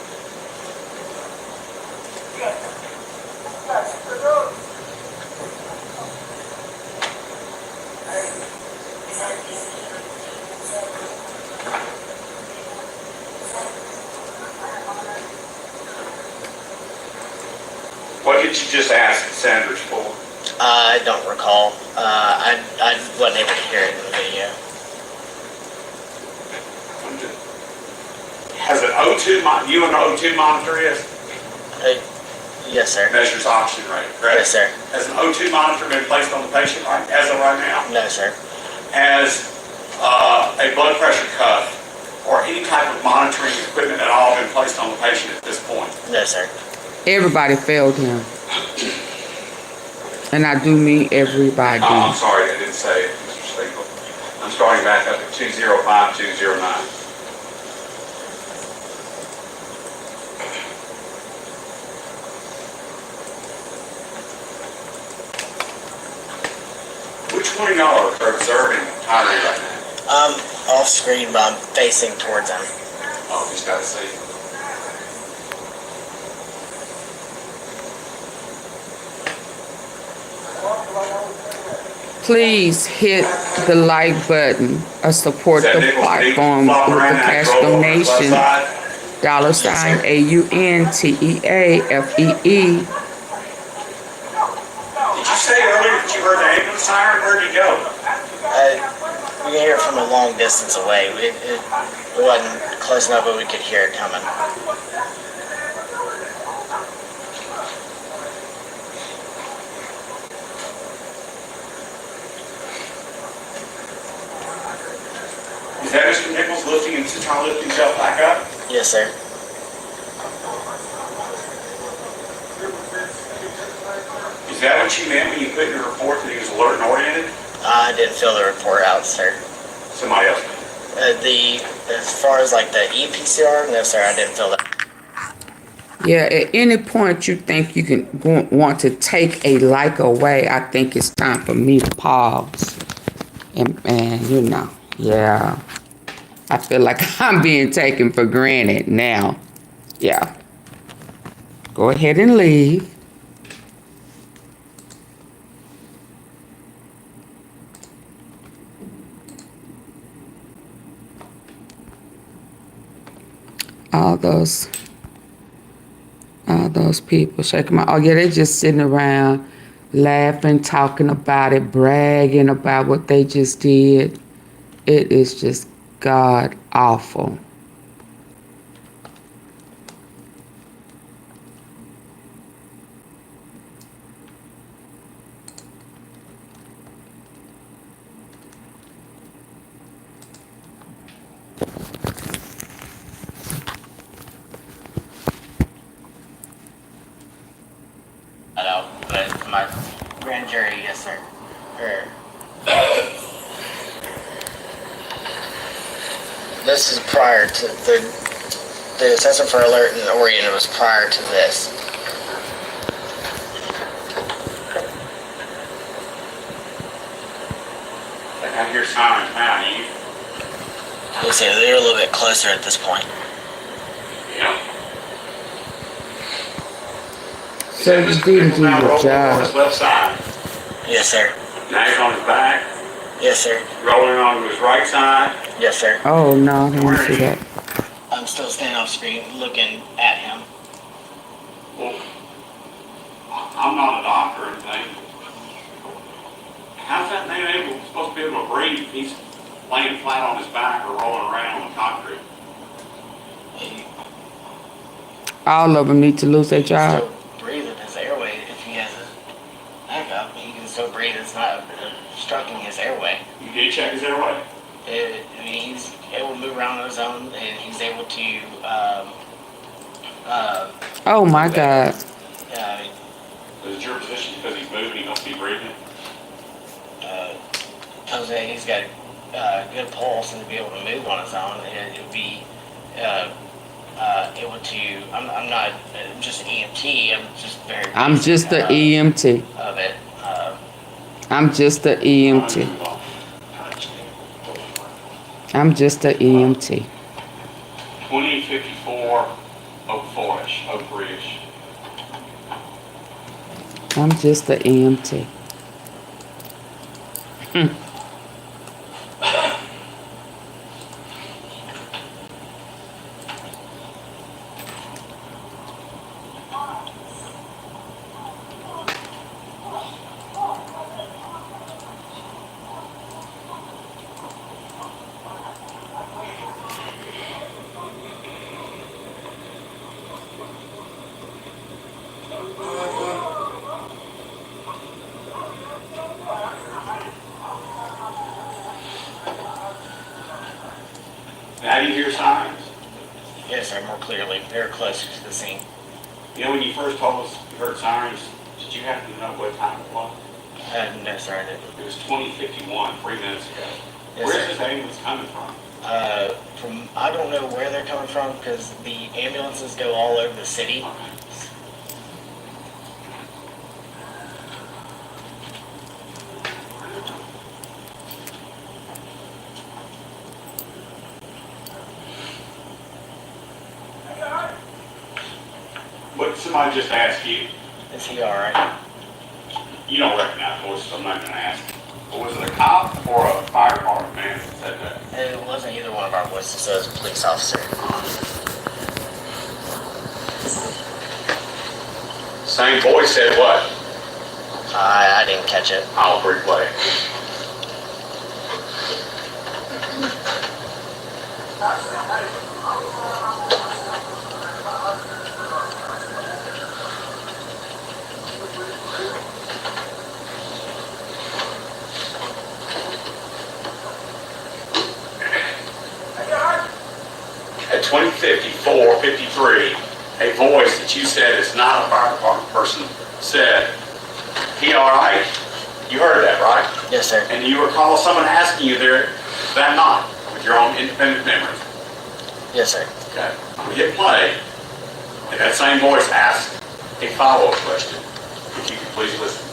What did you just ask Sanders for? I don't recall. I wasn't able to hear it in the video. Has an O2, you and the O2 monitor is? Yes, sir. Measures oxygen rate, correct? Yes, sir. Has an O2 monitor been placed on the patient as of right now? No, sir. Has a blood pressure cuff or any type of monitoring equipment at all been placed on the patient at this point? No, sir. Everybody failed him. And I do mean everybody. Oh, I'm sorry, I didn't say it, Mr. Spiegel. I'm starting back up at 205209. Which one of y'all are observing Tyre right now? Off screen, but I'm facing towards him. Oh, he's got to see. Please hit the like button or support Is that the Nichols platform flopping with a around that cash roll over his left donation. side? $AunTeaFee. Did you say earlier that you heard the ambulance siren? Where'd you go? We could hear it from a long distance away. It wasn't close enough, but we could hear it coming. Is that Mr. Nichols lifting and trying to lift himself back up? Yes, sir. Is that what you meant when you put in your report that he was alert and oriented? I didn't fill the report out, sir. Somebody else did. As far as like the EPCR, no, sir, I didn't fill that. Yeah, at any point you think you can want to take a like away, I think it's time for me to pause. And you know, yeah. I feel like I'm being taken for granted now. Yeah. Go ahead and leave. All those people shaking my, oh yeah, they're just sitting around laughing, talking about it, bragging about what they just did. It is just God awful. But my grand jury, yes, sir. This is prior to the assessment for alert and oriented was prior to this. I hear sirens now, you. You see, they're a little bit closer at this point. Yeah. So you didn't do your job. His left side. Yes, sir. Now he's on his back, Yes, sir. rolling onto his right side. Yes, sir. Oh no, I didn't see that. I'm still standing off screen looking at him. Well, I'm not a doctor or anything. How's that man supposed to be able to breathe if he's laying flat on his back or rolling around on the concrete? All of them need to lose their He can job. still breathe in his airway if he has a backup. He can still breathe. It's not obstructing his airway. You did check his airway? I mean, he's able to move around on his own, and he's able to. Oh my God. I mean, Is it your position because he's moving, he must be breathing? Jose, he's got a good pulse and to be able to move on his own, and it would be able to. I'm not just an EMT. I'm just very. I'm just the EMT. Of it. I'm just the EMT. I'm just the EMT. 2054, 04-ish, 03-ish. I'm just the EMT. sir, more clearly. They were closer to the scene. You know, when you first told us you heard sirens, did you happen to know what time it was? No, sir, I didn't. It was 20:51, 3 minutes ago. Yes, Where's sir. this ambulance coming from? I don't know where they're coming from because the ambulances go all over the city. Okay. What, somebody just asked you, Is he all right? you don't recognize the voice, so I'm not gonna ask. But was it a cop or a fire department man that said that? It wasn't either one of our voices. It was a police officer. Same voice said what? I didn't catch it. I'll replay. At 20:54, 53, a voice that you said is not a fire department person said, "He all right?" You heard that, right? Yes, sir. And do you recall someone asking you there that night with your own independent memory? Yes, sir. Okay. I'm gonna hit play, and that same voice asked a follow-up question. If you could please listen.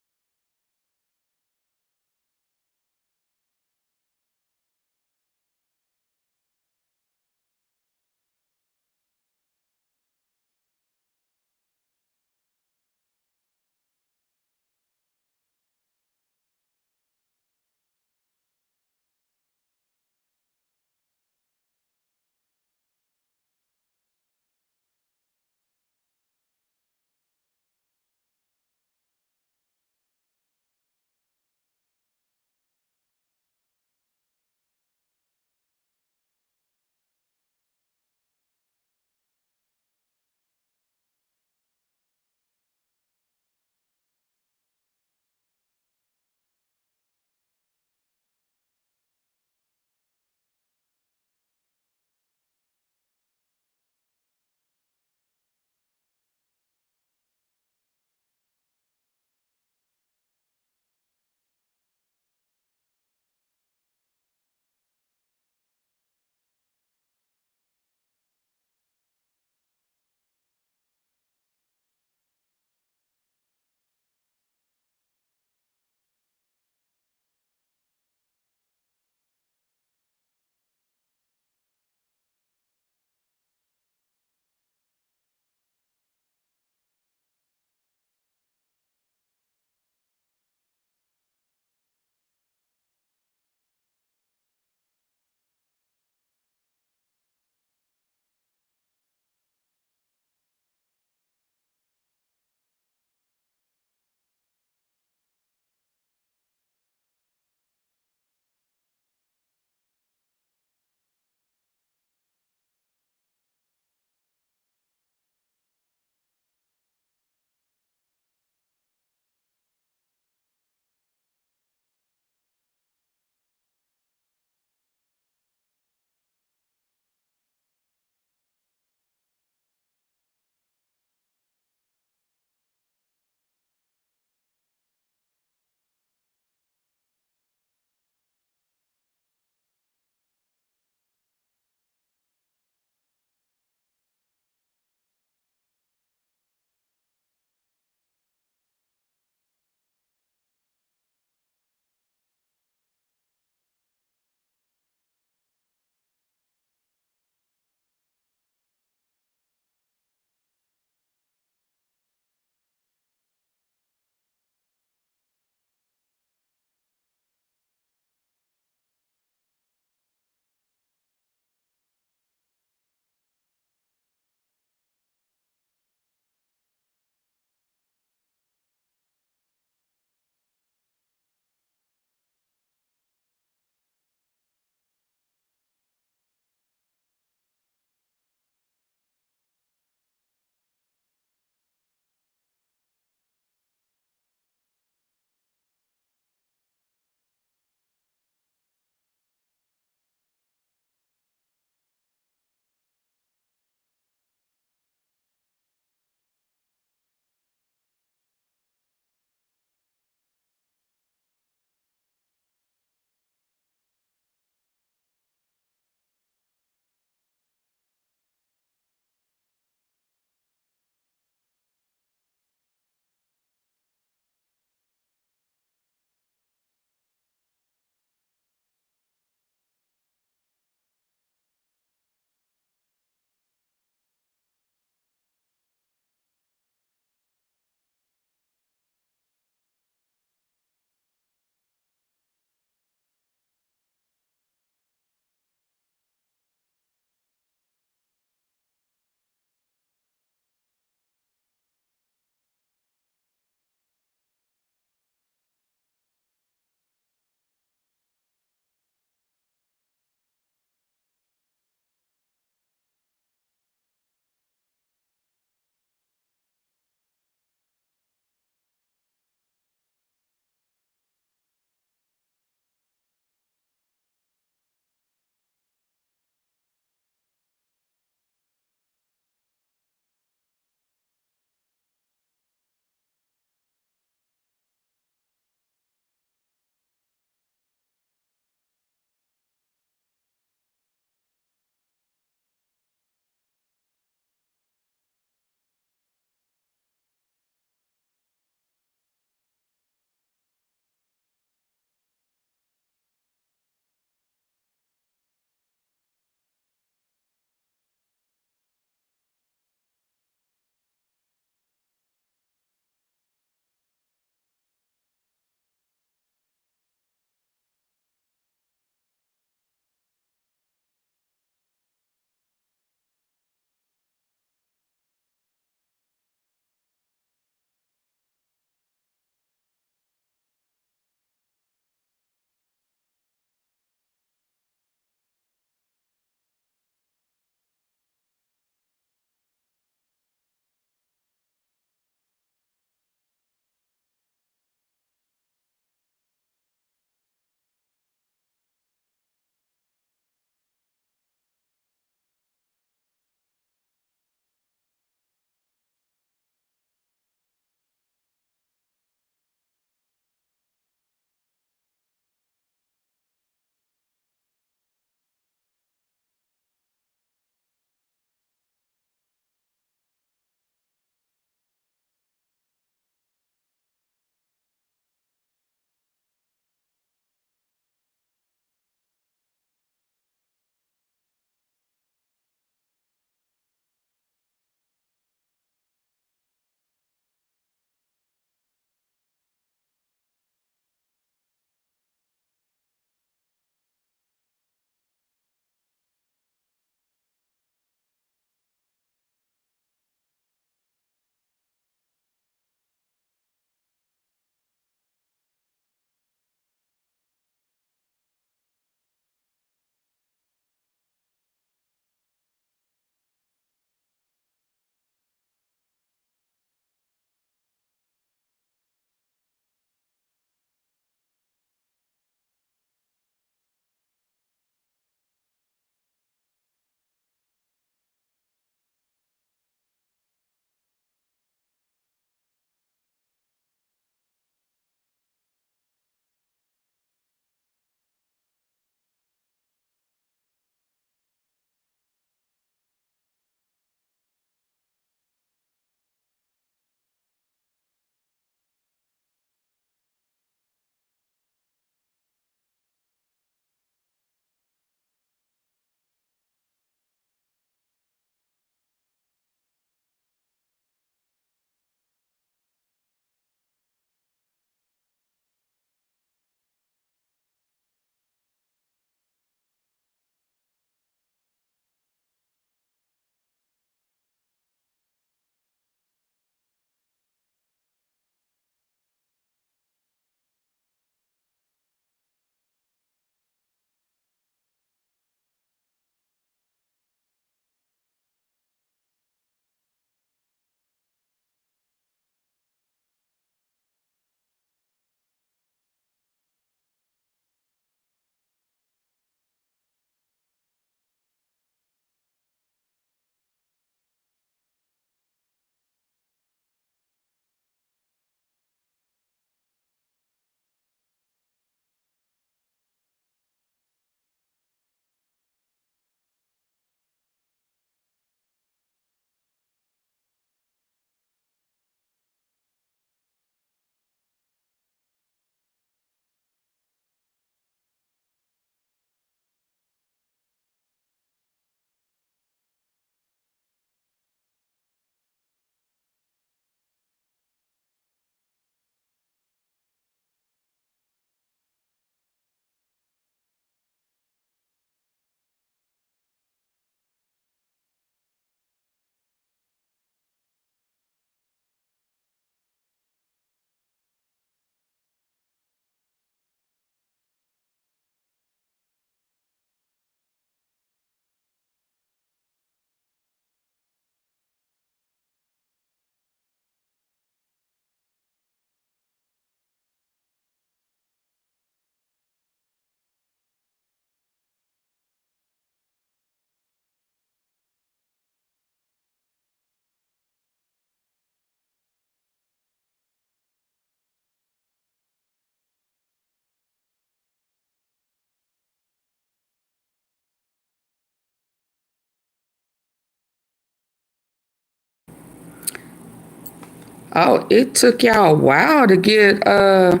Oh, it took y'all a while to get the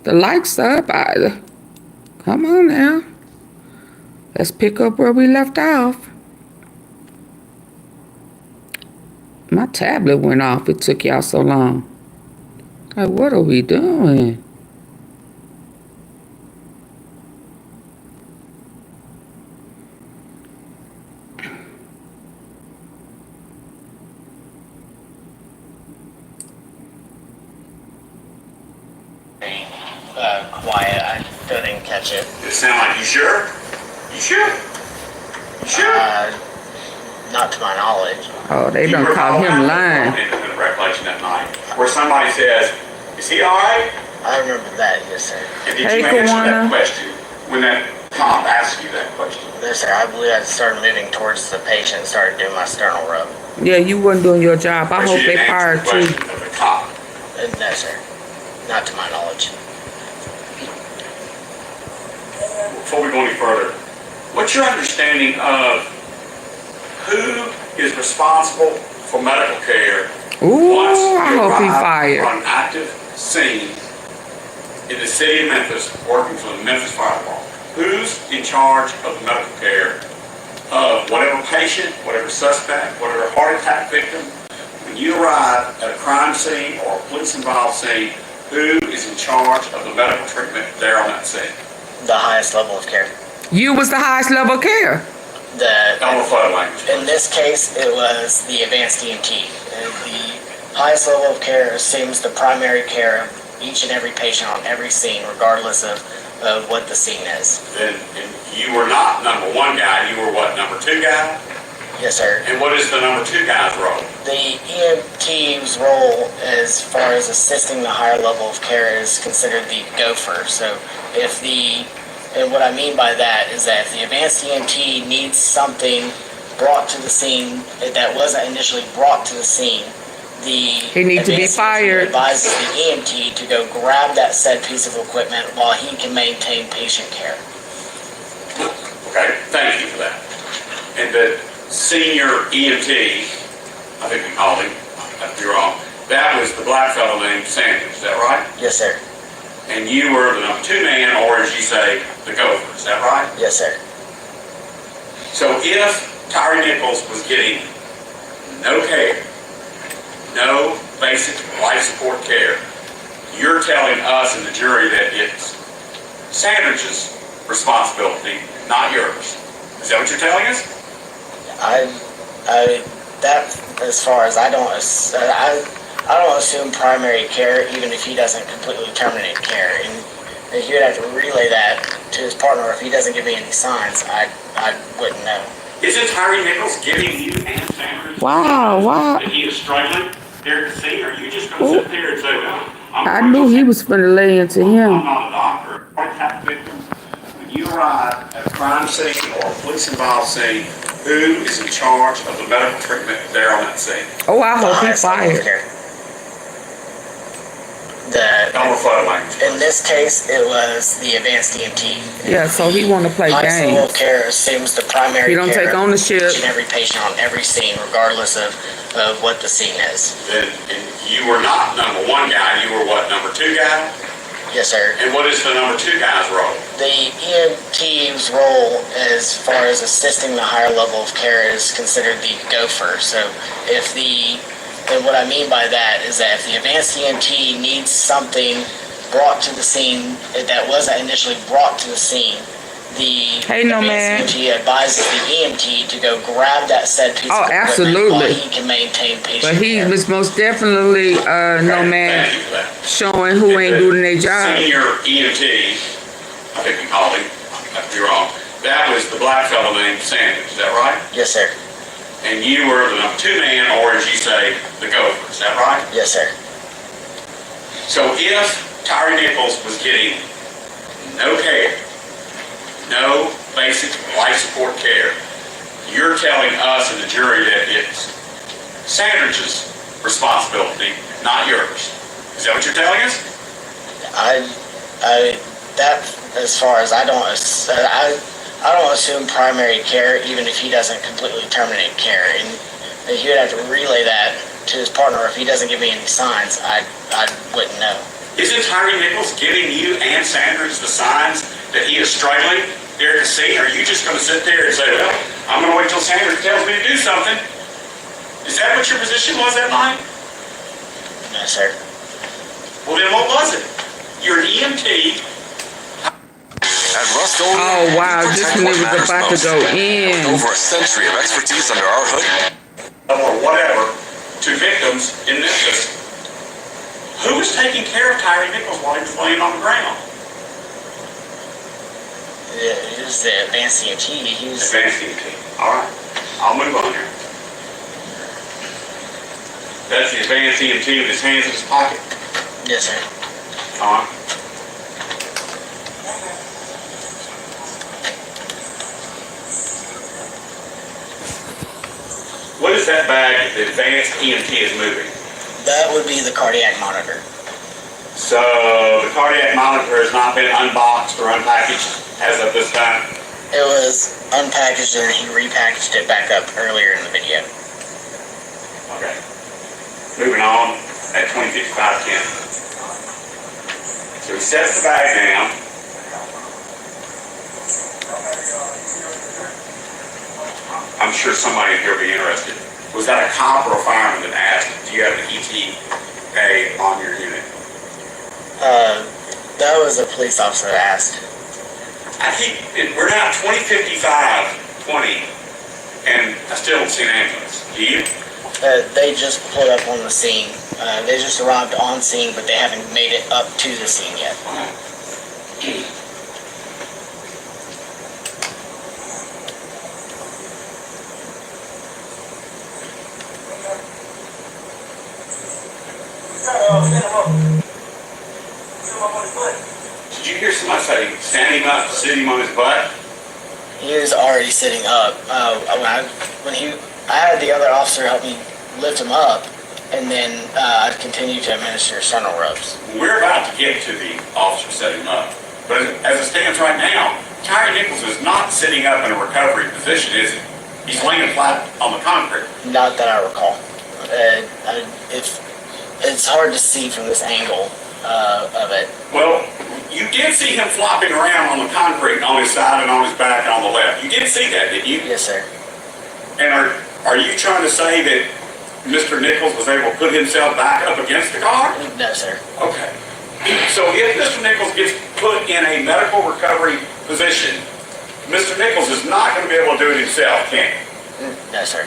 likes up. Come on now. Let's pick up where we left off. My tablet went off. It took y'all so long. Like, what are we doing? Quiet. I still didn't catch it. It sound like you sure? You sure? You sure? Not to my knowledge. Oh, they You done were caught called out him in lying. independent recollection that night, where somebody says, "Is he all right?" I remember that, yes, sir. And did Hey, you answer that Kawana. question when that cop asked you that question? Yes, sir. I believe I started moving towards the patient and started doing my sternal rub. Yeah, you wasn't doing your job. I But hope you they didn't answer fired the you. question of the cop. No, sir. Not to my knowledge. Before we go any further, what's your understanding of who is responsible for medical care Ooh, once I you hope he arrive fired. on an active scene in the city of Memphis, working for the Memphis Fire Department? Who's in charge of the medical care of whatever patient, whatever suspect, whatever heart attack victim? When you arrive at a crime scene or a police-involved scene, who is in charge of the medical treatment there on that scene? The highest level of care. You was the highest level of care. Don't refer to language. In this case, it was the advanced EMT. The highest level of care assumes the primary care of each and every patient on every scene, regardless of what the scene is. Then you were not number one guy, you were what, number two guy? Yes, sir. And what is the number two guy's role? The EMT's role, as far as assisting the higher level of care, is considered the gopher. So and what I mean by that is that if the advanced EMT needs something brought to the scene that wasn't initially brought to the scene, He needs to be advanced EMT fired. advises the EMT to go grab that said piece of equipment while he can maintain patient care. Okay, thank you for that. And the senior EMT, I think we called him, I could be wrong, that was the black fellow named Sanders, is that right? Yes, sir. And you were the number two man, or as you say, the gopher, is that right? Yes, sir. So if Tyre Nichols was getting no care, no basic life support care, you're telling us and the jury that it's Sanders' responsibility, not yours. Is that what you're telling us? That, as far as I don't assume primary care, even if he doesn't completely terminate care. And he would have to relay that to his partner. If he doesn't give me any signs, I wouldn't know. Isn't Tyre Nichols giving you and Sanders Wow. that he is struggling there at the scene? Or are you just going to sit there and say, well, I knew he was finna lay into I'm him. not a doctor, a heart attack victim. When you arrive at a crime scene or a police-involved scene, who is in charge of the medical treatment there on that scene? Oh, I The hope he highest level of fired. care. Don't refer to language. In this case, it was the advanced EMT. Yeah, so he want to play Highest level games. of care assumes the primary He don't care take of ownership. each and every patient on every scene, regardless of what the scene is. And you were not number one guy, you were what, number two guy? Yes, sir. And what is the number two guy's role? The EMT's role, as far as assisting the higher level of care, is considered the gopher. So and what I mean by that is that if the advanced EMT needs something brought to the scene that wasn't initially brought to the scene, the Hey, no man. advanced EMT advises the EMT to go grab that said piece Oh, of equipment absolutely. while he can maintain patient But he care. was most definitely no man Thank you for that. showing who ain't doing their job. Senior EMT, I think we called him, I could be wrong, that was the black fellow named Sanders, is that right? Yes, sir. And you were the number two man, or as you say, the gopher, is that right? Yes, sir. So if Tyre Nichols was getting no care, no basic life support care, you're telling us and the jury that it's Sanders' responsibility, not yours. Is that what you're telling us? That, as far as I don't assume primary care, even if he doesn't completely terminate care. And he would have to relay that to his partner. If he doesn't give me any signs, I wouldn't know. Isn't Tyre Nichols giving you and Sanders the signs that he is struggling there to see? Or are you just going to sit there and say, well, I'm going to wait till Sanders tells me to do something? Is that what your position was that night? No, sir. Well, then what was it? You're an EMT. At Rust-Oleum, Oh, wow, we just protect when what it was matters about to most. go in. With over a century of expertise under our hood. Or whatever, to victims in Memphis. Who was taking care of Tyre Nichols while he was laying on the ground? It was the advanced EMT. He was. Advanced EMT. All right. I'll move on here. That's the advanced EMT with his hands in his pocket. Yes, sir. All right. What is that bag that the advanced EMT is moving? That would be the cardiac monitor. So the cardiac monitor has not been unboxed or unpackaged as of this time? It was unpackaged and he repackaged it back up earlier in the video. Okay. Moving on at 20:55 Ken. So he sets the bag down. I'm sure somebody here will be interested. Was that a cop or a fireman that asked, do you have an ETA on your unit? That was a police officer that asked. I think we're now 20:55, and I still don't see an ambulance. Do you? They just pulled up on the scene. They just arrived on scene, but they haven't made it up to the scene yet. Did you hear somebody say, stand him up, sit him on his butt? He was already sitting up. I had the other officer help me lift him up, and then I continued to administer sternal rubs. We're about to get to the officer setting him up. But as it stands right now, Tyre Nichols is not sitting up in a recovery position, is he? He's laying flat on the concrete. Not that I recall. It's hard to see from this angle of it. Well, you did see him flopping around on the concrete on his side and on his back and on the left. You did see that, didn't you? Yes, sir. And are you trying to say that Mr. Nichols was able to put himself back up against the car? No, sir. Okay. So if Mr. Nichols gets put in a medical recovery position, Mr. Nichols is not going to be able to do it himself, can he? No, sir.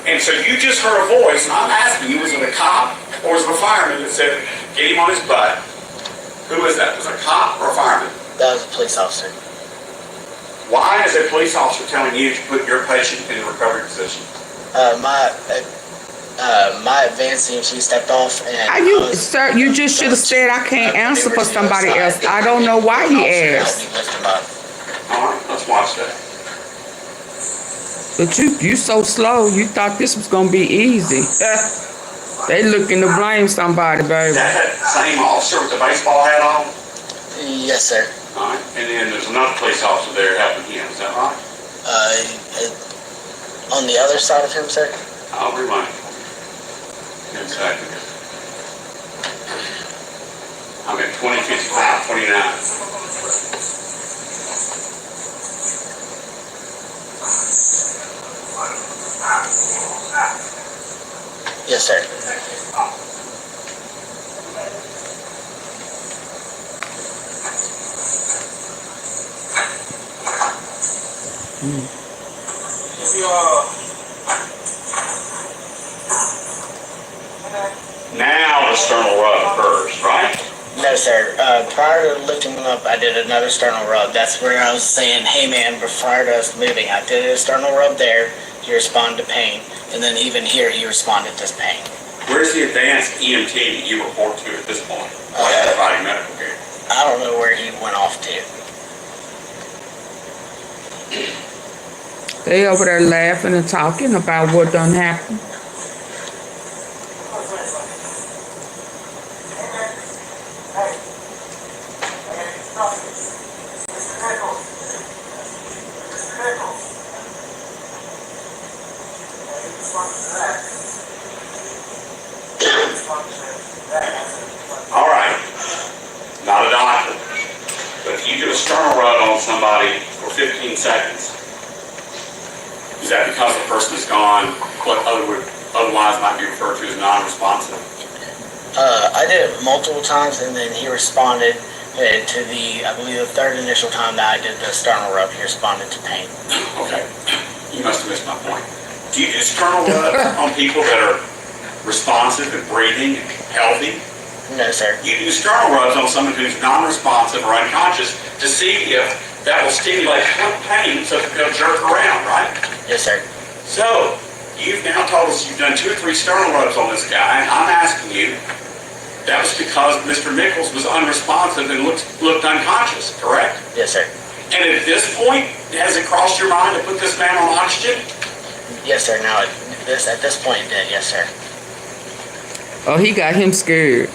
And so you just heard a voice, and I'm asking you, was it a cop or was it a fireman that said, get him on his butt? Who was that? Was it a cop or a fireman? That was a police officer. Why is a police officer telling you to put your patient in a recovery position? My advanced EMT stepped off and... Sir, you just should have said I can't answer for somebody else. I don't know why he asked. Lift him up. All right, let's watch that. But you so slow, you thought this was going to be easy. They looking to blame somebody, baby. Is that same officer with the baseball hat on? Yes, sir. All right, and then there's another police officer there helping him, is that right? On the other side of him, sir? I'll remind you. In a second. I'm at 20:55:29. Yes, sir. Now the sternal rub occurs, right? No, sir. Prior to lifting him up, I did another sternal rub. That's where I was saying, hey, man, prior to us moving, I did a sternal rub there. He responded to pain. And then even here, he responded to pain. Where's the advanced EMT that you report to at this point? Providing medical care. I don't know where he went off to. They over there laughing and talking about what done happened. you do a sternal rub on somebody for 15 seconds, is that because the person is gone, what otherwise might be referred to as non-responsive? I did it multiple times, and then he responded to I believe the third initial time that I did the sternal rub, he responded to pain. Okay, you must have missed my point. Do you do sternal rubs on people that are responsive and breathing and healthy? No, sir. You do sternal rubs on someone who's non-responsive or unconscious to see if that will stimulate pain so that they'll jerk around, right? Yes, sir. So, you've now told us you've done 2 or 3 sternal rubs on this guy, and I'm asking you, that was because Mr. Nichols was unresponsive and looked unconscious, correct? Yes, sir. And at this point, has it crossed your mind to put this man on oxygen? Yes, sir. Now, at this point, it did. Yes, sir. Oh, he got him scared.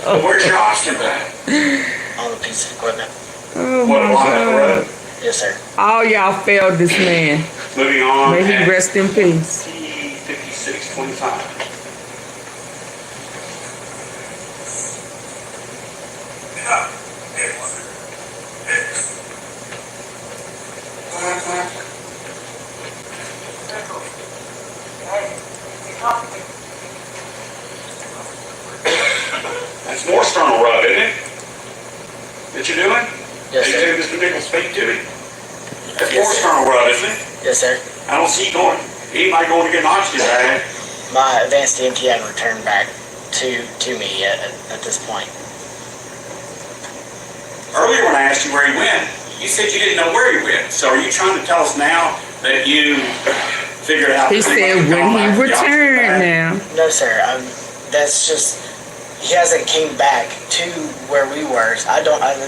Well, where's your oxygen bag? On the piece of equipment. Oh What, my along that God. road? Yes, sir. All y'all failed this man. Moving on. May he at rest in peace. T5625. That's more sternal rub, isn't it? That you're doing? Yes, Did sir. you Mr. Nichols speak to him? That's Yes, more sir. sternal rub, isn't it? Yes, sir. I don't see anybody going to get an oxygen bag. My advanced EMT hadn't returned back to me yet at this point. Earlier when I asked you where he went, you said you didn't know where he went. So are you trying to tell us now that you figured out? He that said must have when gone back he to the oxygen returned bag? now. No, sir. That's just, he hasn't came back to where we were. At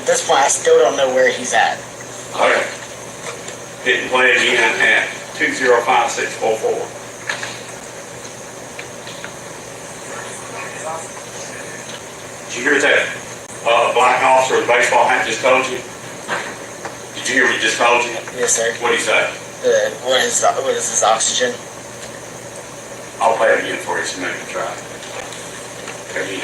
this point, I still don't know where he's at. Okay. Hitting play again at 205644. Did you hear that black officer with the baseball hat just told you? Did you hear what he just told you? Yes, sir. What did he say? What is his oxygen? I'll play it again for you so you can try. Again.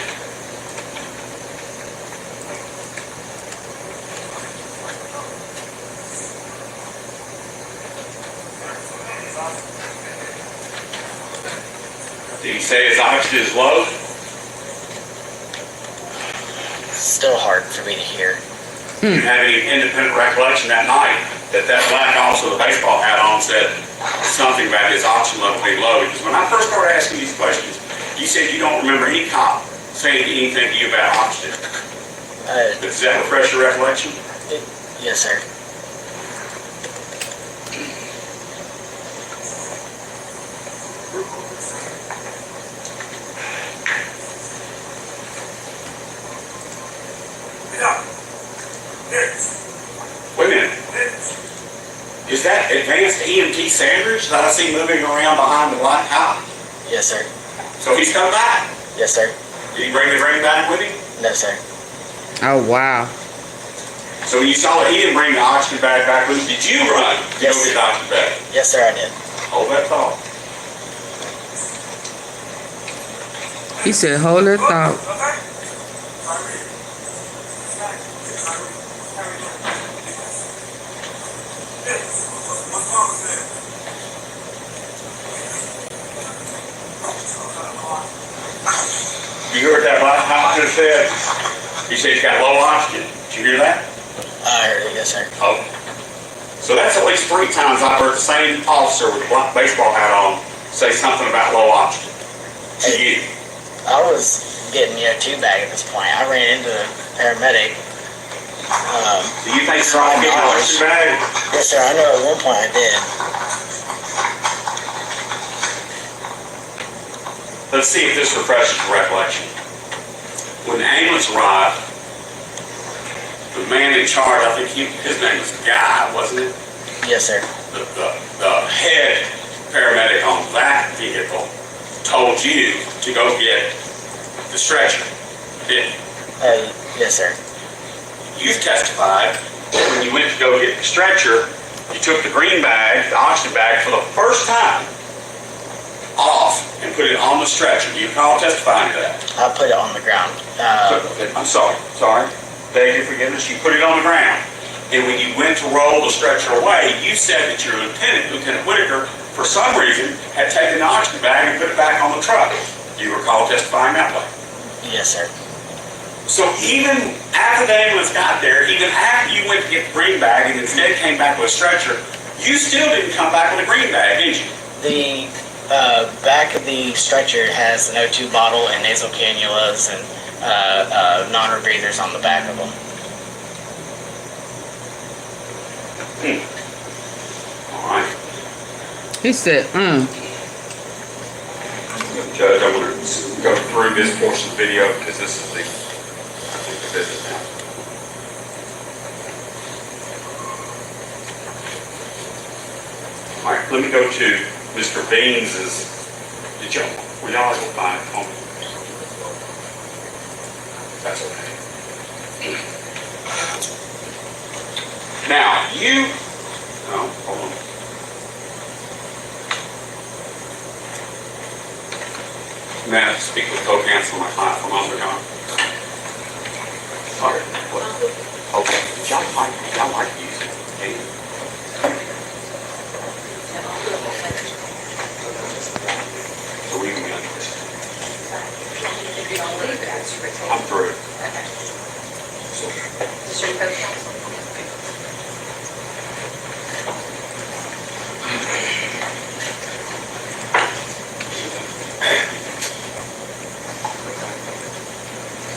Did he say his oxygen is low? Still hard for me to hear. Do you have any independent recollection that night that black officer with the baseball hat on said something about his oxygen level being low? Because when I first started asking these questions, you said you don't remember any cop saying anything to you about oxygen. Does that refresh your recollection? Yes, sir. Wait a minute. Is that advanced EMT Sanders that I see moving around behind the black cop? Yes, sir. So he's come back. Yes, sir. Did he bring the ring back with him? No, sir. Oh, wow. So when you saw that he didn't bring the oxygen bag back with him, did you run to Yes. go get the oxygen bag? Yes, sir, I did. Hold that thought. He said, hold that thought. You heard that black officer said? He said he's got low oxygen. Did you hear that? I heard it, yes, sir. Oh. So that's at least 3 times I've heard the same officer with the black baseball hat on say something about low oxygen. To you. I was getting, tube bag at this point. I ran into the paramedic. Do you think you're all getting an oxygen bag? Yes, sir, I know at one point I did. Let's see if this refreshes your recollection. When the ambulance arrived, the man in charge, I think his name was Guy, wasn't it? Yes, sir. The head paramedic on that vehicle told you to go get the stretcher, didn't he? Yes, sir. You've testified that when you went to go get the stretcher, you took the green bag, the oxygen bag, for the first time off and put it on the stretcher. Do you recall testifying to that? I put it on the ground. I'm sorry. Beg your forgiveness. You put it on the ground. And when you went to roll the stretcher away, you said that your Lieutenant Whitaker, for some reason, had taken the oxygen bag and put it back on the truck. Do you recall testifying that way? Yes, sir. So even after the ambulance got there, even after you went to get the green bag and instead came back with a stretcher, you still didn't come back with a green bag, did you? The back of the stretcher has an O2 bottle and nasal cannulas and non-rebreathers on the back of them. All right. He said, Judge, I want to go through this portion of the video because this is the business now. All right, let me go to Mr. Beans's. Were y'all able to find it home? That's okay. Now, hold on. May I speak with co-counsel, my client from Underground? Okay. Y'all like using it. So we can be under this. I'm through.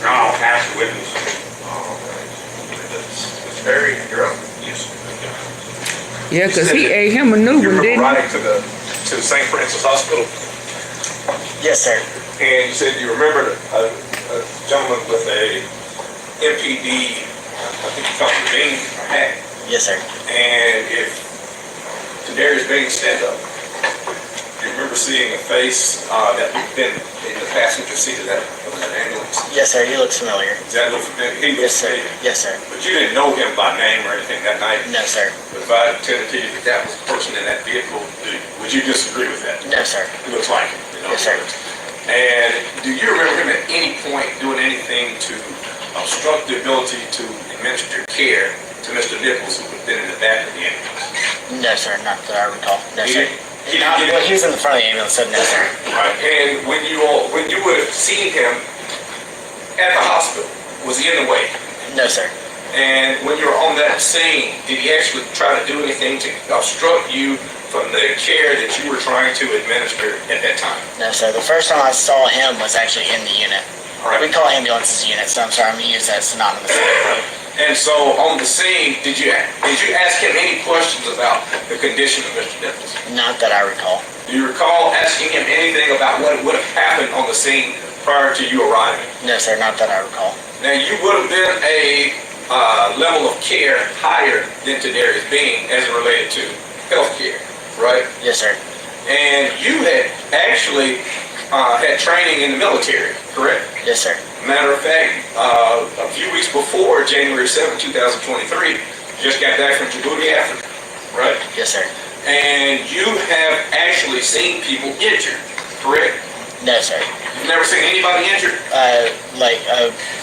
I'll pass the witness. It's very, you're up. yeah, because he ate him a new You one, remember didn't he? riding to St. Francis Hospital, Yes, sir. and you said you remembered a gentleman with a MPD, I think you called it Bean hat, Yes, sir. and if Darius Bean stand up, you remember seeing a face that had been in the passenger seat of that ambulance? Yes, sir. He looks familiar. Does that look familiar? He Yes, looks sir. familiar. Yes, sir. But you didn't know him by name or anything that night? No, sir. But if I attended to you that that was the person in that vehicle, would you disagree with that? No, sir. It looks like it. You know? Yes, sir. And do you remember him at any point doing anything to obstruct the ability to administer care to Mr. Nichols, who was then in the back of the ambulance? No, sir. Not that I recall. No, He sir. didn't- he didn't get Well, it? he was in the front of the ambulance, so no, sir. Right. And when you would have seen him at the hospital, was he in the way? No, sir. And when you were on that scene, did he actually try to do anything to obstruct you from the care that you were trying to administer at that time? No, sir. The first time I saw him was actually in the unit. All right. We call ambulances units, so I'm sorry, I'm going to use that synonymous. And so on the scene, did you ask him any questions about the condition of Mr. Nichols? Not that I recall. Do you recall asking him anything about what would have happened on the scene prior to you arriving? No, sir. Not that I recall. Now, you would have been a level of care higher than Darius Bean as it related to health care, right? Yes, sir. And you had actually had training in the military, correct? Yes, sir. Matter of fact, a few weeks before January 7, 2023, you just got back from Djibouti, Africa, right? Yes, sir. And you have actually seen people injured, correct? No, sir. You've never seen anybody injured?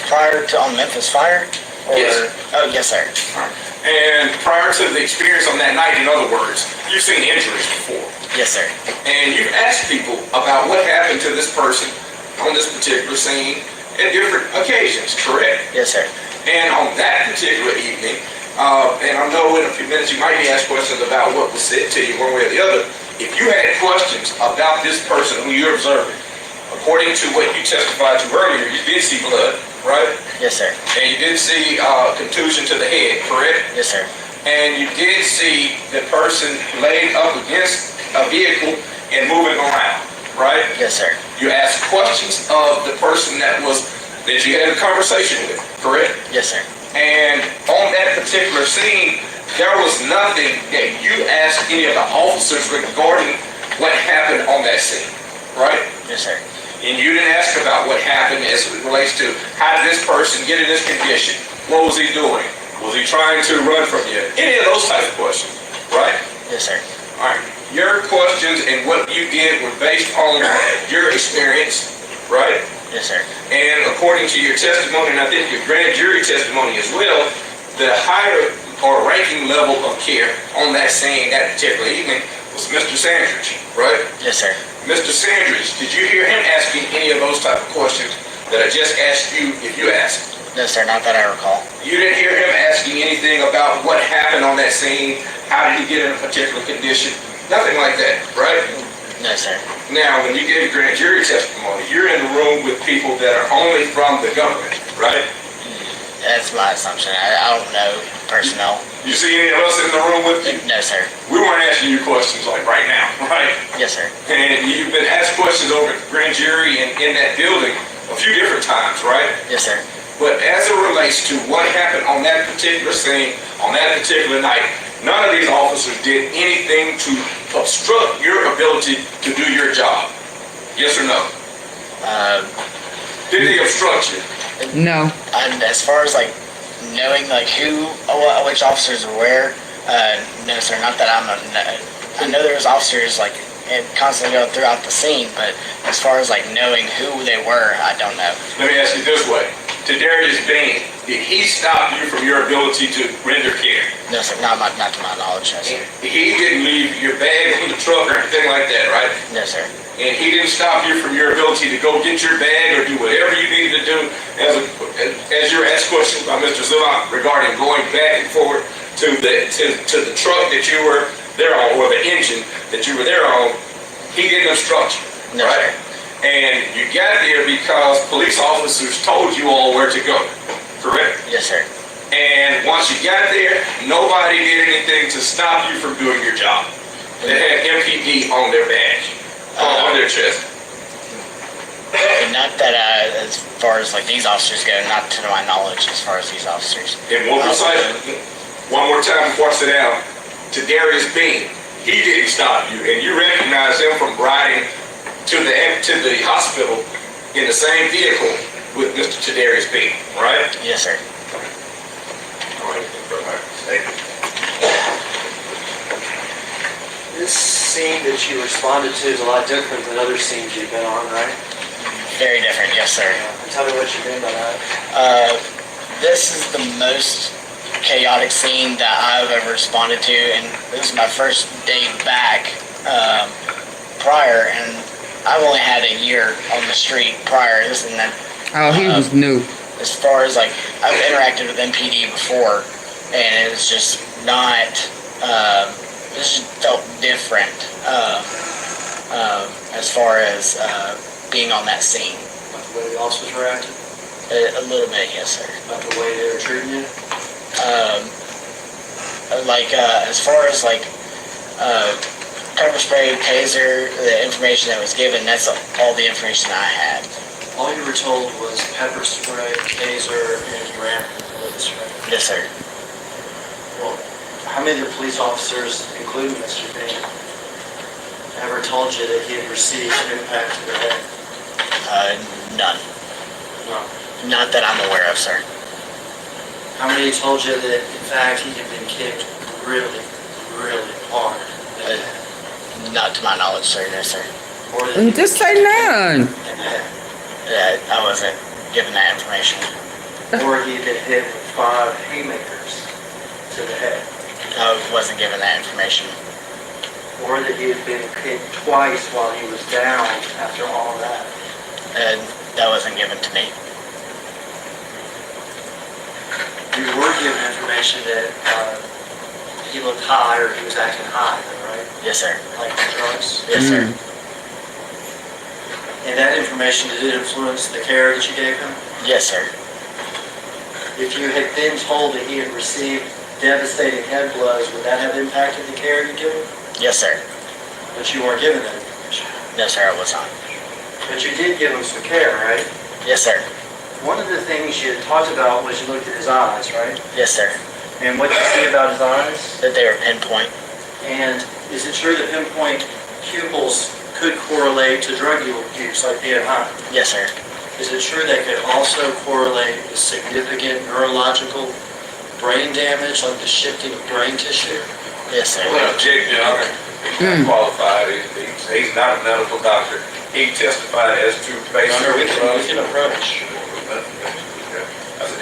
Prior to on Memphis fire? Or, Yes. Oh, yes, sir. And prior to the experience on that night, in other words, you've seen injuries before. Yes, sir. And you've asked people about what happened to this person on this particular scene at different occasions, correct? Yes, sir. And on that particular evening, and I know in a few minutes you might be asked questions about what was said to you one way or the other. If you had questions about this person who you're observing, according to what you testified to earlier, you did see blood, right? Yes, sir. And you did see contusion to the head, correct? Yes, sir. And you did see the person laid up against a vehicle and moving around, right? Yes, sir. You asked questions of the person that you had a conversation with, correct? Yes, sir. And on that particular scene, there was nothing that you asked any of the officers regarding what happened on that scene, right? Yes, sir. And you didn't ask about what happened as it relates to how did this person get in this condition? What was he doing? Was he trying to run from you? Any of those types of questions, right? Yes, sir. All right. your questions and what you did were based on your experience, right? Yes, sir. And according to your testimony, and I think your grand jury testimony as well, the higher or ranking level of care on that scene that particular evening was Mr. Sandridge, right? Yes, sir. Mr. Sandridge, did you hear him asking any of those type of questions that I just asked you if you asked? No, sir, not that I recall. You didn't hear him asking anything about what happened on that scene? How did he get in a particular condition? Nothing like that, right? No, sir. Now, when you gave grand jury testimony, you're in the room with people that are only from the government, right? That's my assumption. I don't know personnel. You see any of us in the room with you? No, sir. We weren't asking you questions like right now, right? Yes, sir. And you've been asked questions over at the grand jury and in that building a few different times, right? Yes, sir. But as it relates to what happened on that particular scene, on that particular night, none of these officers did anything to obstruct your ability to do your job. Yes or no? Did they obstruct you? No. And as far as like knowing like which officers were where, no, sir. Not that I know there was officers like constantly going throughout the scene, but as far as like knowing who they were, I don't know. Let me ask you this way. Tadarius Bain, did he stop you from your ability to render care? No, sir. Not to my knowledge, no, sir. He didn't leave your bag in the truck or anything like that, right? No, sir. And he didn't stop you from your ability to go get your bag or do whatever you needed to do as you were asked questions by Mr. Zillant regarding going back and forth to the truck that you were there on, or the engine that you were there on. He didn't obstruct you, No, right? sir. And you got there because police officers told you all where to go, correct? Yes, sir. And once you got there, nobody did anything to stop you from doing your job. They had MPD on their badge, on their chest. Not that as far as like these officers go, not to my knowledge as far as these officers. And more precisely, one more time before I sit down, Tadarius Bean, he didn't stop you, and you recognize him from riding to the hospital in the same vehicle with Mr. Tadarius Bean, right? Yes, sir. All right. Thank you. This scene that you responded to is a lot different than other scenes you've been on, right? Very different, yes, sir. And tell me what you mean by that. This is the most chaotic scene that I've ever responded to, and this is my first day back prior, and I've only had a year on the street prior. And then, Oh, he was new. as far as like, I've interacted with MPD before, and it was just not, it just felt different as far as being on that scene. About the way the officers were acting? A little bit, yes, sir. About the way they were treating you? As far as like pepper spray, taser, the information that was given, that's all the information I had. All you were told was pepper spray, taser, and you ran from the police, right? Yes, sir. Well, how many of the police officers, including Mr. Bain, ever told you that he had received an impact to the head? None. No. Not that I'm aware of, sir. How many told you that, in fact, he had been kicked really, really hard? Not to my knowledge, sir. No, sir. Or that he Just say none. I wasn't given that information. or he had been hit with 5 haymakers to the head? I wasn't given that information. Or that he had been hit twice while he was down after all of that? That wasn't given to me. You were given information that he looked high or he was acting high, right? Yes, sir. Like the drugs? Yes, sir. And that information, did it influence the care that you gave him? Yes, sir. If you had been told that he had received devastating head blows, would that have impacted the care you gave him? Yes, sir. But you weren't given that information. No, sir, I was not. But you did give him some care, right? Yes, sir. One of the things you talked about was you looked at his eyes, right? Yes, sir. And what did you see about his eyes? That they were pinpoint. And is it true that pinpoint pupils could correlate to drug use, like being high? Yes, sir. Is it true they could also correlate with significant neurological brain damage, like the shifting of brain tissue? Yes, sir. Well, Jake, He's not qualified, he's not a medical doctor. He testified as to basically. We can approach.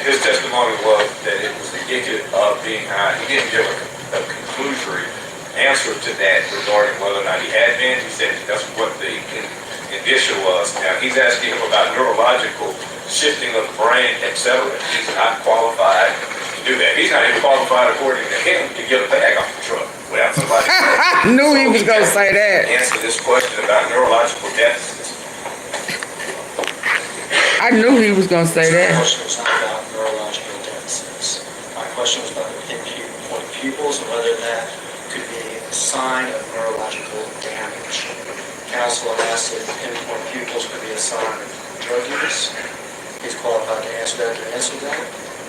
His testimony was that it was indicative of being high. He didn't give a conclusory answer to that regarding whether or not he had been. He said that's what the indicia was. Now, he's asking him about neurological shifting of the brain, etc. He's not qualified to do that. He's not even qualified, according to him, to get a bag off the truck without somebody. I knew he was gonna say that. Answer this question about neurological deficits. I knew he was gonna say My that. question was not about neurological deficits. My question was about pinpoint pupils and whether that could be a sign of neurological damage. Counsel had asked if pinpoint pupils could be a sign of drug use. He's qualified to answer that,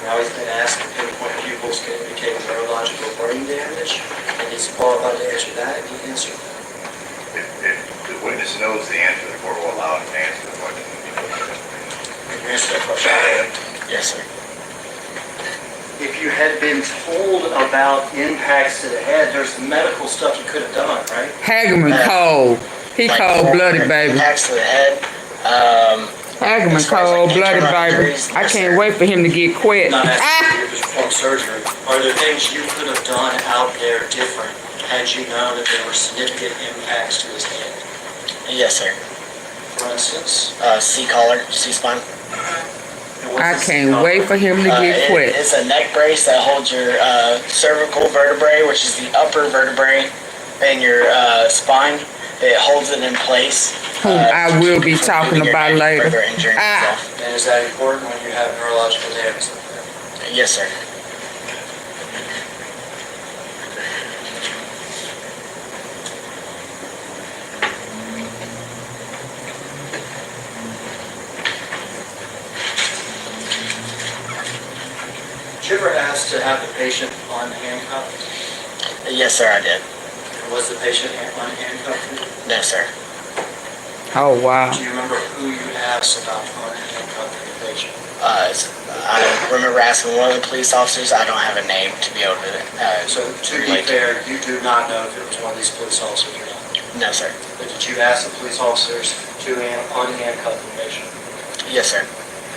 Now he's been asked if pinpoint pupils can indicate neurological brain damage, and he's qualified to answer that, and he answered that. If the witness knows the answer, the court will allow him to answer the question. Can you answer that question? Yes, sir. If you had been told about impacts to the head, there's medical stuff you could have done, right? Hagerman cold. He Like cold-blooded, baby. Impacts to the head. Hagerman As far as, like, cold-blooded, internal baby. injuries, I yes, can't sir. wait for him to get quit. Not asking you to perform surgery. Are there things you could have done out there different had you known that there were significant impacts to his head? Yes, sir. For instance? C-collar, C-spine. and what's I the can't C-collar? wait for him to get quit. It's a neck brace that holds your cervical vertebrae, which is the upper vertebrae in your spine. It holds it in place. Whom I will be from talking moving your about neck, later. further injuring yourself. And is that important when you have neurological damage like that? Yes, sir. Did you ever ask to have the patient unhandcuffed? Yes, sir, I did. And was the patient unhandcuffed? No, sir. Oh, wow. Do you remember who you asked about unhandcuffing the patient? I remember asking one of the police officers. I don't have a name to be able to. So to be relate fair, you do not know if it was one of these police officers or not. No, sir. But did you ask the police officers to unhandcuff the patient? Yes, sir.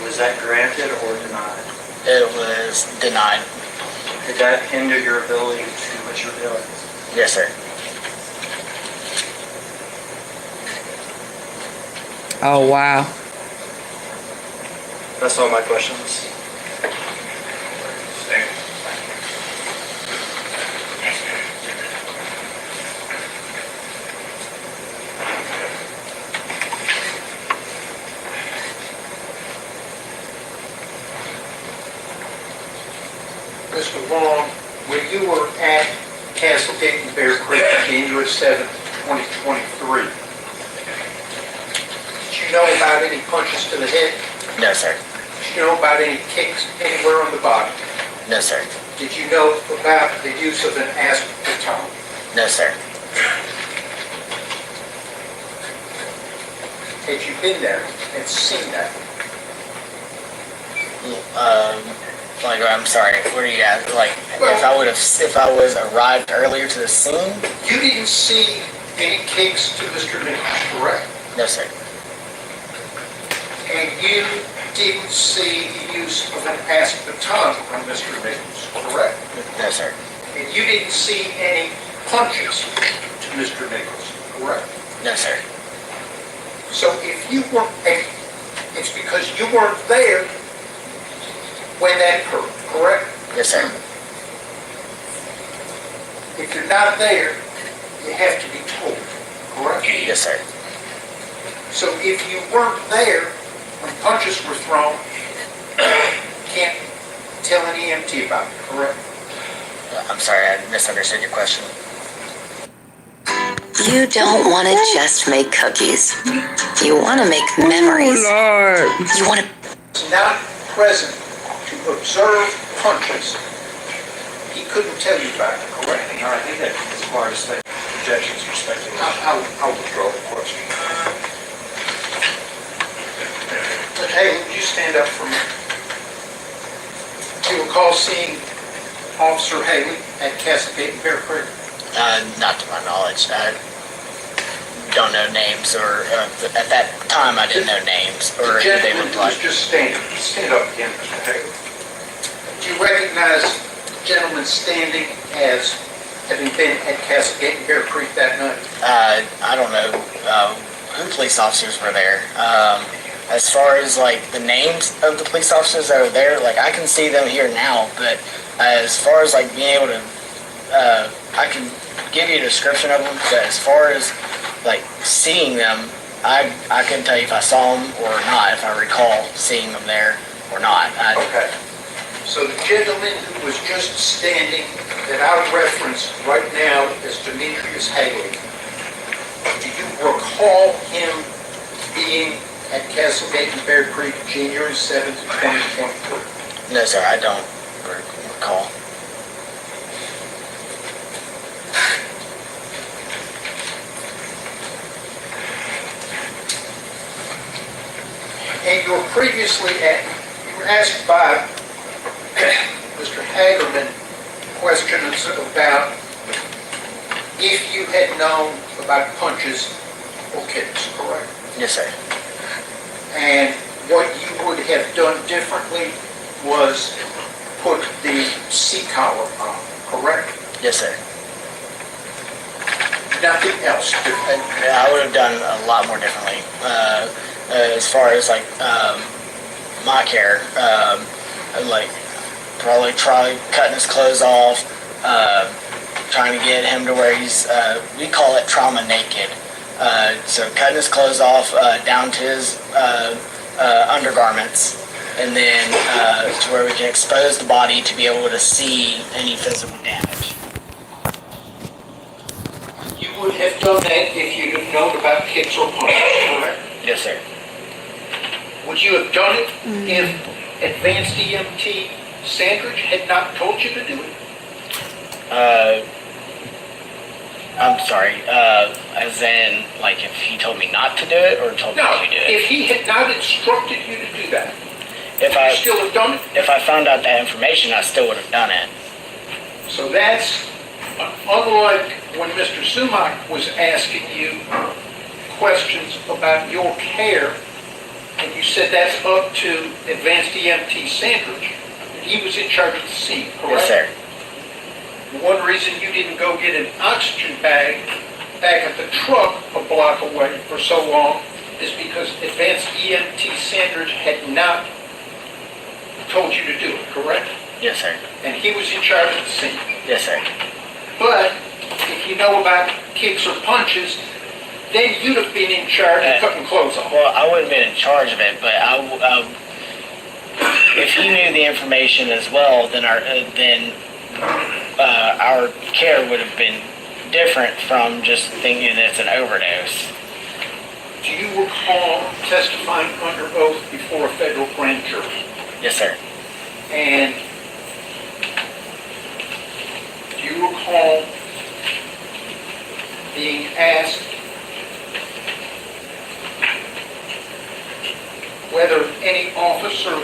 Was that granted or denied? It was denied. Did that hinder your ability to do what you're doing? Yes, sir. Oh, wow. That's all my questions. Mr. Vaughn, when you were at Castlegate and Bear Creek, January 7th, 2023, did you know about any punches to the head? No, sir. Did you know about any kicks anywhere on the body? No, sir. Did you know about the use of an aspartame? No, sir. Had you been there and seen that? Like, I'm sorry. What are you at? Like, if I was arrived earlier to the scene? You didn't see any kicks to Mr. Nichols, correct? No, sir. And you didn't see the use of an aspartame on Mr. Nichols, correct? No, sir. And you didn't see any punches to Mr. Nichols, correct? No, sir. So if you weren't, it's because you weren't there when that occurred, correct? Yes, sir. If you're not there, you have to be told, correct? Yes, sir. So if you weren't there when punches were thrown, you can't tell an EMT about it, correct? I'm sorry, I misunderstood your question. You don't want to just make cookies. You want to make memories. Oh, Lord. You want to... Not present to observe punches. He couldn't tell you about it, correct? All right, I think that requires that objections respecting. I'll withdraw the question. Hey, would you stand up for me? Do you recall seeing Officer Haley at Castlegate and Bear Creek? Not to my knowledge. I don't know names, or at that time I didn't know names or who they Gentleman looked who was like. just standing, stand up again, Mr. Hager. Do you recognize the gentleman standing as having been at Castlegate and Bear Creek that night? I don't know who police officers were there. As far as like the names of the police officers that are there, like I can see them here now, but as far as like being able to, I can give you a description of them, but as far as like seeing them, I couldn't tell you if I saw them or not, if I recall seeing them there or not. Okay. So the gentleman who was just standing that I reference right now as Demetrius Haley, do you recall him being at Castlegate and Bear Creek January 7th, 2023? No, sir, I don't recall. And you were previously you were asked by Mr. Hagerman questions about if you had known about punches or kicks, correct? Yes, sir. And what you would have done differently was put the C-collar on, correct? Yes, sir. Nothing else different. I would have done a lot more differently. As far as like my care, like probably try cutting his clothes off, trying to get him to where he's, we call it trauma naked. So cutting his clothes off down to his undergarments, and then to where we can expose the body to be able to see any physical damage. You would have done that if you'd have known about kicks or punches, correct? Yes, sir. Would you have done it if Advanced EMT Sandridge had not told you to do it? I'm sorry, as in, like, if he told me not to do it, or told me No, to do it? if he had not instructed you to do that, If would I you still have done it? If I found out that information, I still would have done it. So that's, unlike when Mr. Sumac was asking you questions about your care, and you said that's up to Advanced EMT Sandridge, he was in charge of the scene, correct? Yes, sir. One reason you didn't go get an oxygen bag back at the truck a block away for so long is because Advanced EMT Sandridge had not told you to do it, correct? Yes, sir. And he was in charge of the scene. Yes, sir. But if you know about kicks or punches, then you'd have been in charge of cutting clothes off. Well, I wouldn't have been in charge of it, but if he knew the information as well, then our care would have been different from just thinking that it's an overdose. Do you recall testifying under oath before a federal grand jury? Yes, sir. And do you recall being asked whether any officer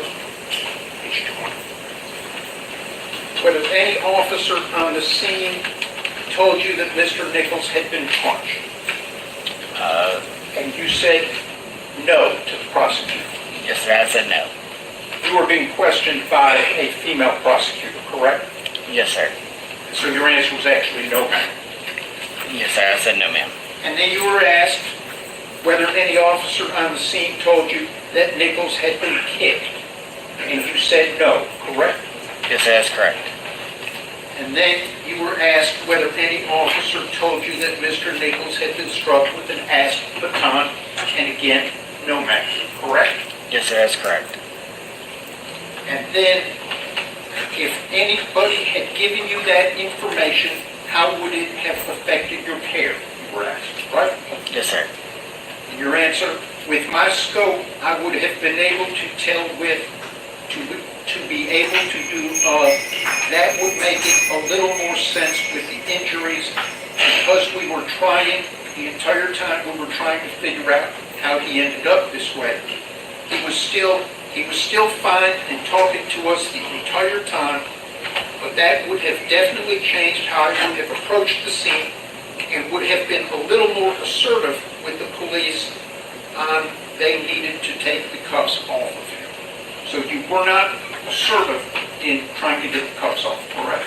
on the scene told you that Mr. Nichols had been punched? And you said no to the prosecutor. Yes, sir. I said no. You were being questioned by a female prosecutor, correct? Yes, sir. So your answer was actually no, ma'am. Yes, sir. I said no, ma'am. And then you were asked whether any officer on the scene told you that Nichols had been kicked. And you said no, correct? Yes, sir. That's correct. And then you were asked whether any officer told you that Mr. Nichols had been struck with an asp baton. And again, no, ma'am. Correct? Yes, sir. That's correct. And then, if anybody had given you that information, how would it have affected your care? You were asked, right? Yes, sir. And your answer, with my scope, I would have been able to tell to be able to do, that would make it a little more sense with the injuries, because we were trying, the entire time we were trying to figure out how he ended up this way. He was still fine and talking to us the entire time, but that would have definitely changed how I would have approached the scene and would have been a little more assertive with the police on they needed to take the cuffs off of him. So you were not assertive in trying to get the cuffs off, correct?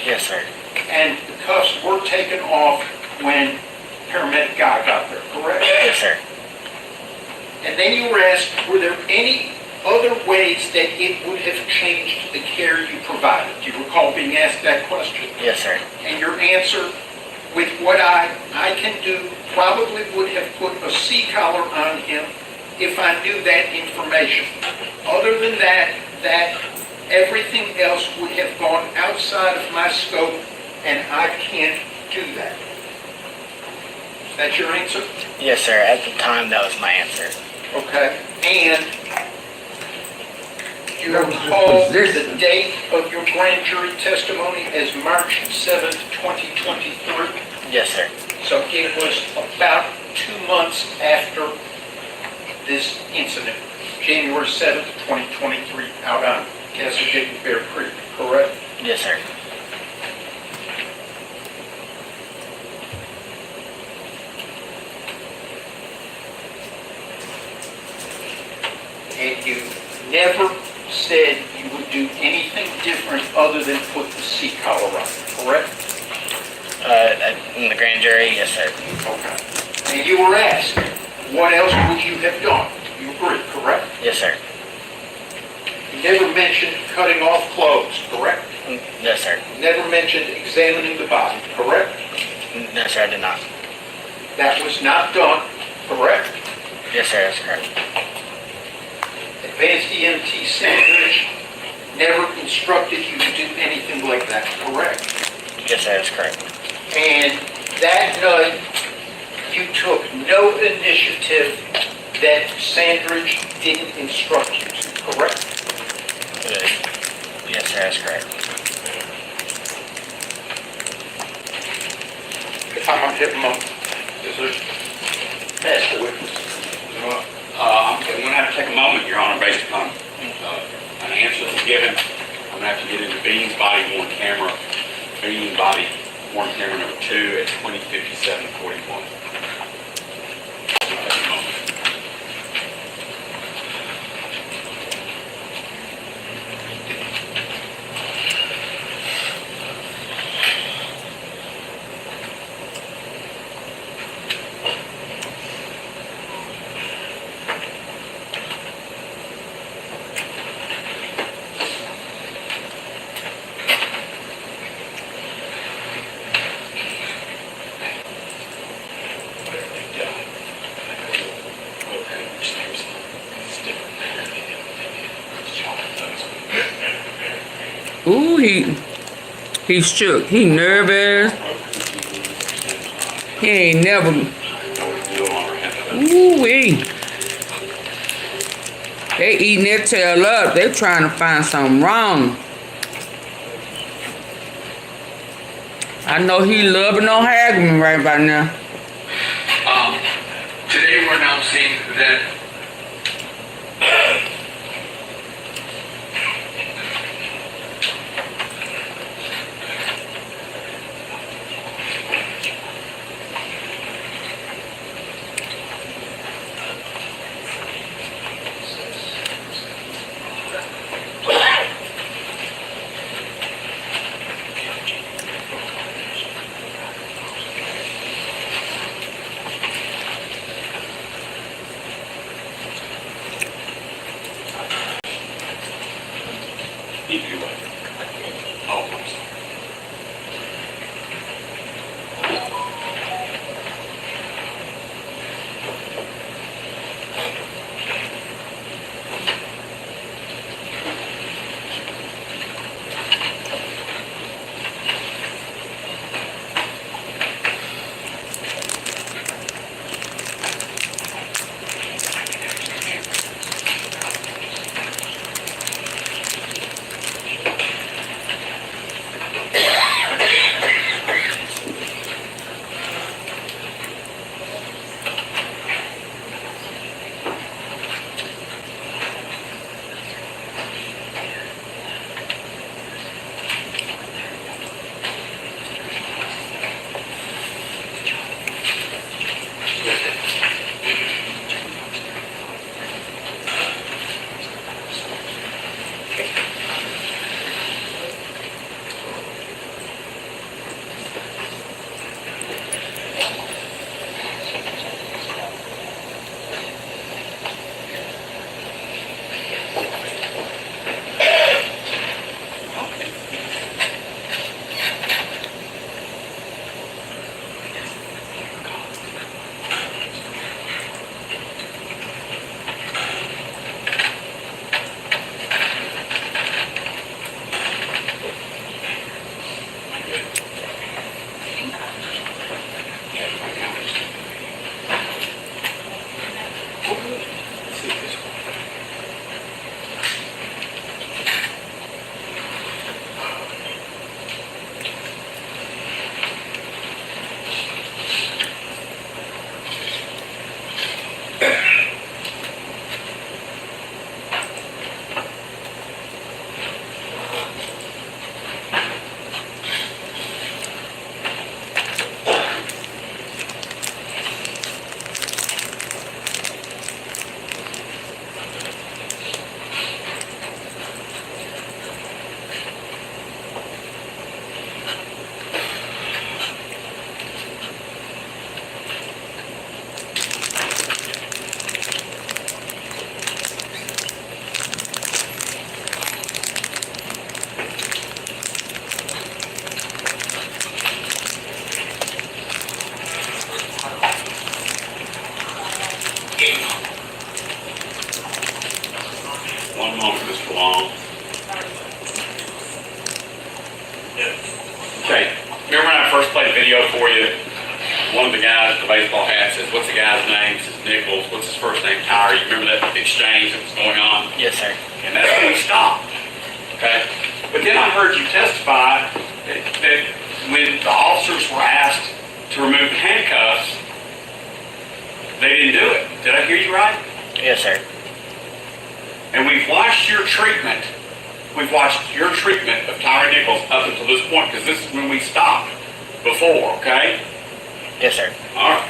Yes, sir. And the cuffs were taken off when paramedic guy got there, correct? Yes, sir. And then you were asked, were there any other ways that it would have changed the care you provided? Do you recall being asked that question? Yes, sir. And your answer, with what I can do, probably would have put a C-collar on him if I knew that information. Other than that everything else would have gone outside of my scope, and I can't do that. Is that your answer? Yes, sir. At the time, that was my answer. Okay. And you recall the date of your grand jury testimony as March 7th, 2023? Yes, sir. So it was about 2 months after this incident, January 7th, 2023, out on Cascade Bear Creek, correct? Yes, sir. And you never said you would do anything different other than put the C collar on, correct? In the grand jury, yes, sir. Okay. And you were asked, what else would you have done? You agree, correct? Yes, sir. You never mentioned cutting off clothes, correct? Yes, sir. You never mentioned examining the body, correct? No, sir, I did not. That was not done, correct? Yes, sir, that's correct. Advanced EMT Sandridge never instructed you to do anything like that, correct? Yes, sir, that's correct. And that night, you took no initiative that Sandridge didn't instruct you to, correct? Yes, sir, that's correct. If I'm on HITMAN, is there, ask the witness. I'm going to have to take a moment, Your Honor, based upon an answer that's given. I'm going to have to get into Bean's body worn camera, Bean body worn camera number 2 at 205741. Ooh, he shook. He nervous. He ain't never. Ooh wee. They eating their tail up. They trying to find something wrong. I know he loving on Hagman right about now. Today we're announcing that video for you. One of the guys with the baseball hat says, what's the guy's name? Says Nichols. What's his first name? Tyre. You remember that exchange that was going on? Yes, sir. And that's when we stopped. Okay? But then I heard you testify that when the officers were asked to remove the handcuffs, they didn't do it. Did I hear you right? Yes, sir. And we've watched your treatment. We've watched your treatment of Tyre Nichols up until this point, because this is when we stopped before, okay? Yes, sir. All right.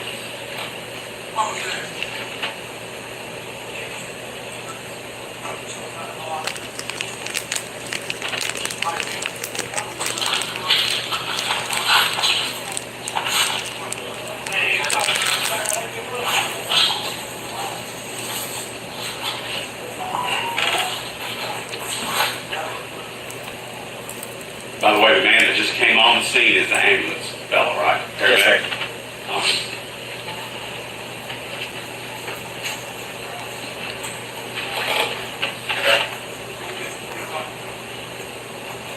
By the way, the man that just came on the scene is the ambulance fellow, right? Yes, sir.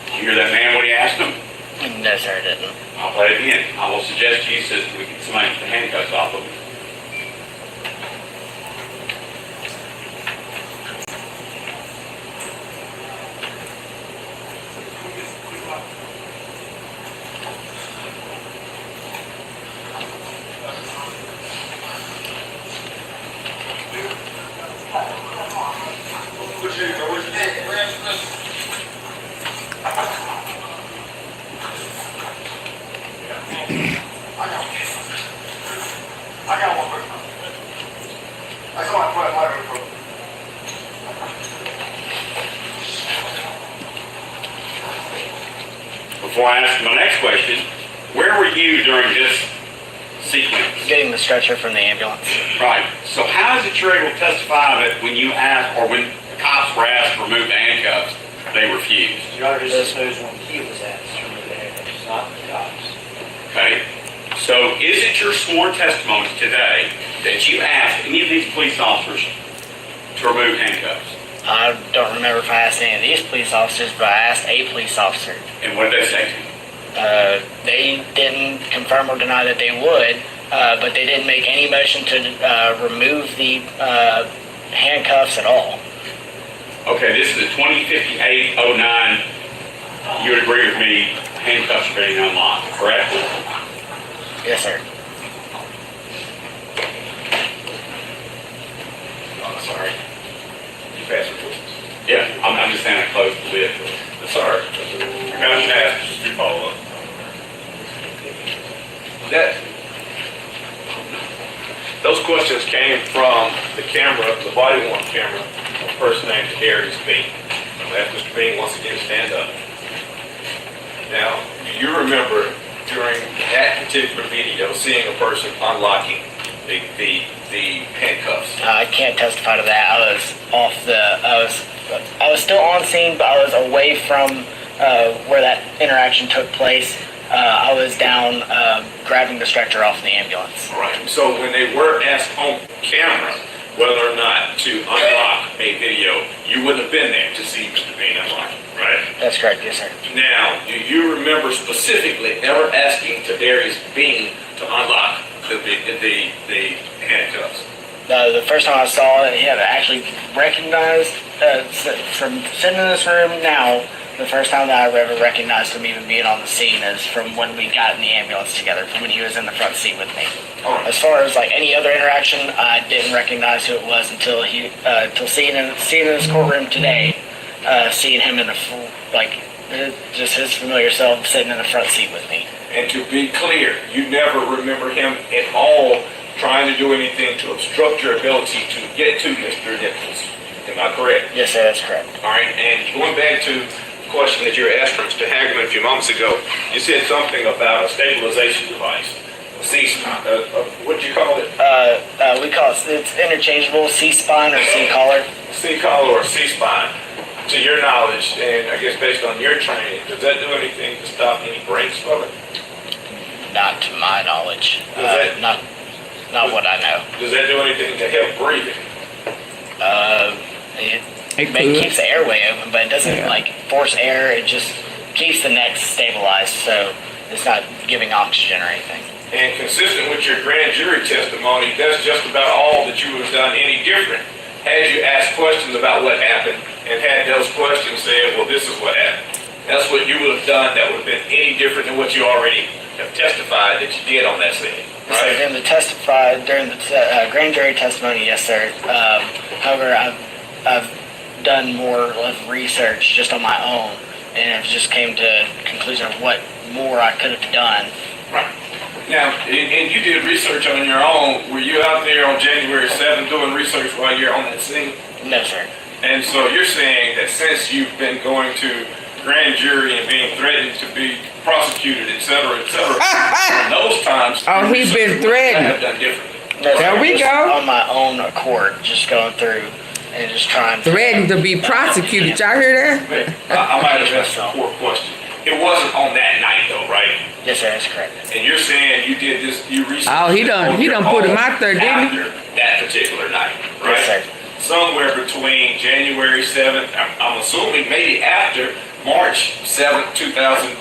Did you hear that man, what he asked him? No, sir, I didn't. I'll play it again. I will suggest to you, says we can somebody get the handcuffs off of him. Before I ask my next question, where were you during this sequence? Getting the stretcher from the ambulance. Right. So how is it you're able to testify that when you asked, or when the cops were asked to remove the handcuffs, they refused? Your Honor, this knows when he was asked to remove the handcuffs, not the cops. Okay. So is it your sworn testimony today that you asked any of these police officers to remove handcuffs? I don't remember if I asked any of these police officers, but I asked a police officer. And what did they say to you? They didn't confirm or deny that they would, but they didn't make any motion to remove the handcuffs at all. Okay, this is a 2058-09. You would agree with me, handcuffs are being unlocked, correct? Yes, sir. Oh, sorry. You pass it, please. Yeah, I'm just saying I closed the lid. Sorry. Can I just ask, just to follow up? Those questions came from the camera, the body-worn camera, of person named Darius Bean. I'm going to ask Mr. Bean once again to stand up. Now, do you remember during that particular video seeing a person unlocking the handcuffs? I can't testify to that. I was still on scene, but I was away from where that interaction took place. I was down grabbing the stretcher off the ambulance. All right. So when they were asked on camera whether or not to unlock a video, you wouldn't have been there to see Mr. Bean unlock it, right? That's correct, yes, sir. Now, do you remember specifically ever asking to Darius Bean to unlock the handcuffs? The first time I saw it, he had actually recognized, from sitting in this room now, the first time that I ever recognized him even being on the scene is from when we got in the ambulance together, from when he was in the front seat with me. As far as like any other interaction, I didn't recognize who it was until seeing in this courtroom today, seeing him in just his familiar self sitting in the front seat with me. And to be clear, you never remember him at all trying to do anything to obstruct your ability to get to Mr. Nichols. Am I correct? Yes, sir, that's correct. All right, and going back to the question that you asked from Mr. Hageman a few moments ago, you said something about a stabilization device, a C-spine. What did you call it? We call it's interchangeable, C-spine or C-collar. C-collar or C-spine. To your knowledge, and I guess based on your training, does that do anything to stop any brain swelling? Not to my knowledge. Not what I know. Does that do anything to help breathing? It keeps the airway open, but it doesn't force air. It just keeps the neck stabilized. So it's not giving oxygen or anything. And consistent with your grand jury testimony, that's just about all that you would have done any different had you asked questions about what happened and had those questions said, well, this is what happened. That's what you would have done that would have been any different than what you already have testified that you did on that scene, So right? during the grand jury testimony, yes, sir. However, I've done more of research just on my own, and it just came to the conclusion of what more I could have done. Right. Now, and you did research on your own. Were you out there on January 7th doing research while you're on that scene? No, sir. And so you're saying that since you've been going to grand jury and being threatened to be prosecuted, et cetera, those times. Oh, he's been threatened. Have done differently. No, There sir, we just go. On my own accord, just going through and just trying to... Threatened to be prosecuted. Y'all hear that? I might have asked a poor question. It wasn't on that night though, right? Yes, sir, that's correct. And you're saying you did this, you researched. Oh, he done put him out there, didn't he? After that particular night, right? Yes, sir. Somewhere between January 7th, I'm assuming maybe after March 7th, 2023.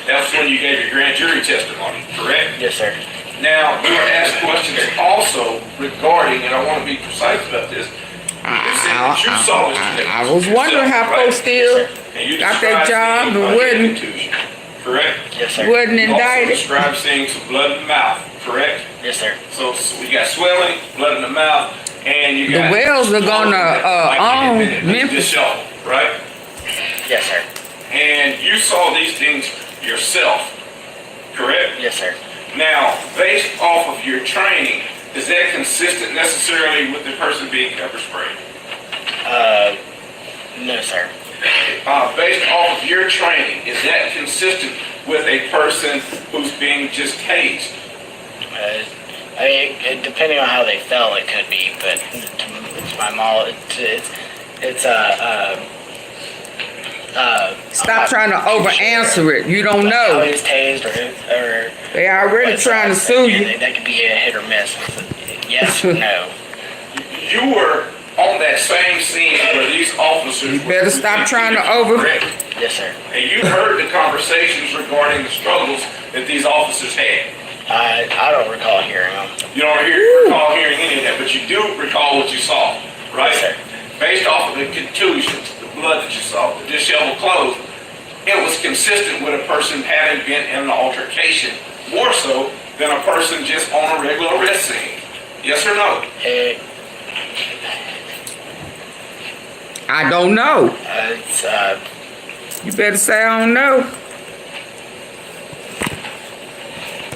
That's when you gave your grand jury testimony, correct? Yes, sir. Now, we were asked questions also regarding, and I want to be precise about this. You said that you saw this I was wondering how folks still got that job and wasn't correct? Yes, sir. wasn't You also indicted. described seeing some blood in the mouth, correct? Yes, sir. So we got swelling, blood in the mouth, and you The got... Wells are gonna own Memphis. Show, right? Yes, sir. And you saw these things yourself, correct? Yes, sir. Now, based off of your training, is that consistent necessarily with the person being pepper sprayed? No, sir. Based off of your training, is that consistent with a person who's being just tased? I mean, depending on how they felt, it could be, but to my mom, Stop trying to over answer it. You don't How know. it's tased or They already trying to sue you. That could be a hit or miss. Yes or no. You were on that same scene where these officers... You better stop trying to over. Correct. Yes, sir. And you heard the conversations regarding the struggles that these officers had. I don't recall hearing them. You don't recall hearing any of that, but you do recall what you saw, right? Yes, sir. Based off of the contusions, the blood that you saw, the disheveled clothes, it was consistent with a person having been in an altercation, more so than a person just on a regular arrest scene. Yes or no? I don't know. It's, You better say I don't know.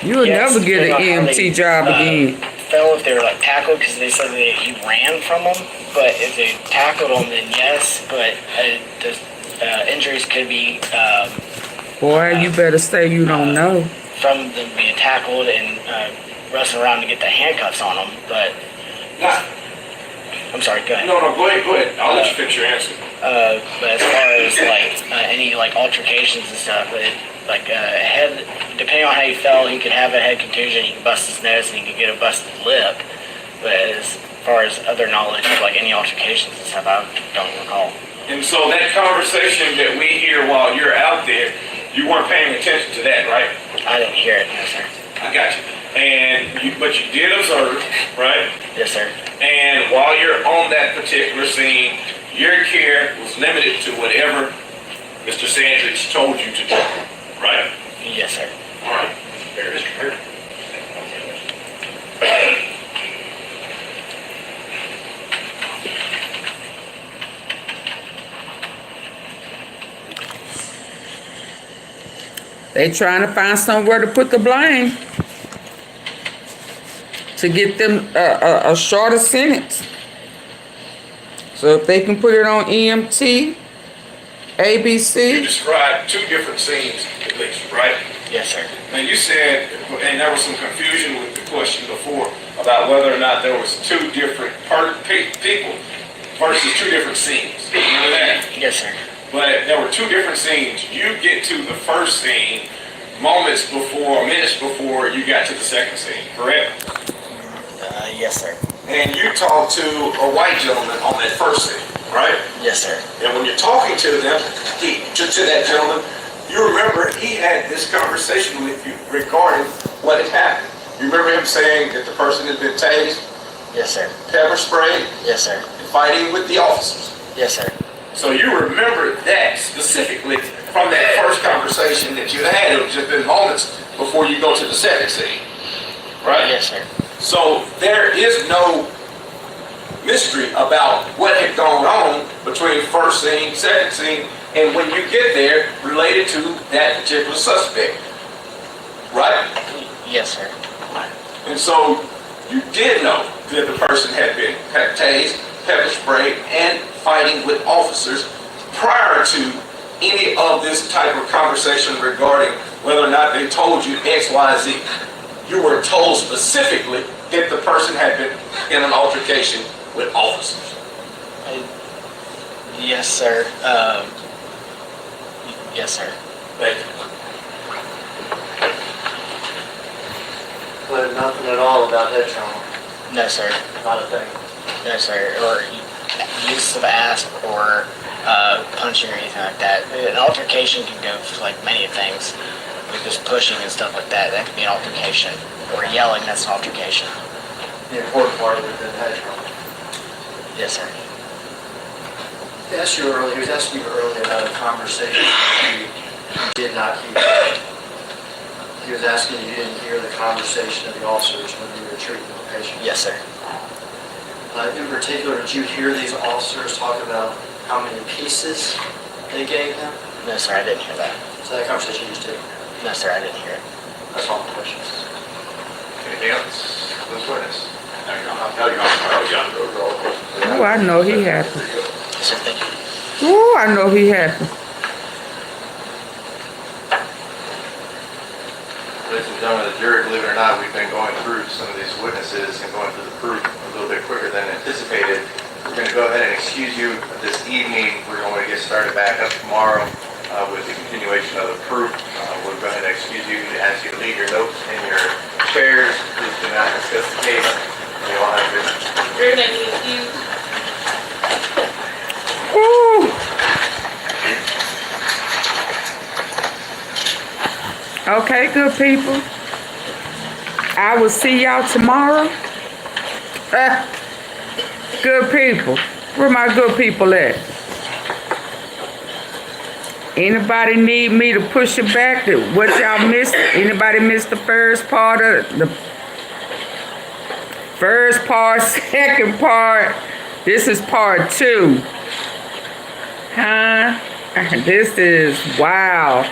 You'll yes, never get an depending on how EMT they, job again. Fell if they were like tackled because they said that he ran from them. But if they tackled him, then yes. But the injuries could be Boy, you better say you don't know. from them being tackled and wrestling around to get the handcuffs on them. But I'm sorry, go ahead. No, go ahead. I'll let you finish your answer. But as far as like any like altercations and stuff, head, depending on how he fell, he could have a head contusion, he could bust his nose, and he could get a busted lip. But as far as other knowledge of like any altercations and stuff, I don't recall. And so that conversation that we hear while you're out there, you weren't paying attention to that, right? I didn't hear it, no, sir. I got you. But you did observe, right? Yes, sir. And while you're on that particular scene, your care was limited to whatever Mr. Sandridge told you to do, right? Yes, sir. All right. There it is. They trying to find somewhere to put the blame to get them a shorter sentence. So if they can put it on EMT, ABC. You described two different scenes, at least, right? Yes, sir. Now you said, and there was some confusion with the question before about whether or not there was two different people versus two different scenes. Remember that? Yes, sir. But there were two different scenes. You get to the first scene minutes before you got to the second scene, correct? Yes, sir. And you talked to a white gentleman on that first scene, right? Yes, sir. And when you're talking to them, to that gentleman, you remember he had this conversation with you regarding what had happened. You remember him saying that the person had been tased? Yes, sir. Pepper sprayed? Yes, sir. And fighting with the officers? Yes, sir. So you remember that specifically from that first conversation that you had. It was just been moments before you go to the second scene, right? Yes, sir. So there is no mystery about what had gone on between first scene, second scene, and when you get there related to that particular suspect, right? Yes, sir. And so you did know that the person had been tased, pepper sprayed, and fighting with officers prior to any of this type of conversation regarding whether or not they told you X, Y, Z. You were told specifically that the person had been in an altercation with officers. Yes, sir. Yes, sir. Thank you. But nothing at all about head trauma. No, sir. Not a thing. No, sir. Or use of asp or punching or anything like that. An altercation can go for like many things. With just pushing and stuff like that, that could be an altercation. Or yelling, that's an altercation. The important part would have been head trauma. Yes, sir. He was asking you earlier about a conversation you did not hear. He was asking you didn't hear the conversation of the officers when you were treating the patient. Yes, sir. In particular, did you hear these officers talk about how many pieces they gave him? No, sir, I didn't hear that. So that conversation you just did. No, sir, I didn't hear it. That's all the questions. Anything else? Let's witness. Oh, I know he happy. Yes, sir, thank you. Oh, I know he happy. Ladies and gentlemen of the jury, believe it or not, we've been going through some of these witnesses and going through the proof a little bit quicker than anticipated. We're going to go ahead and excuse you this evening. We're going to get started back up tomorrow with the continuation of the proof. We'll go ahead and excuse you and ask you to leave your notes in your chairs. Please do not discuss the case. We all have business. You're gonna be excused. Woo. Okay, good people. I will see y'all tomorrow. Good people. Where my good people at? Anybody need me to push it back? What y'all missed? Anybody missed the first part of the first part, second part? This is part 2. Huh? This is wow.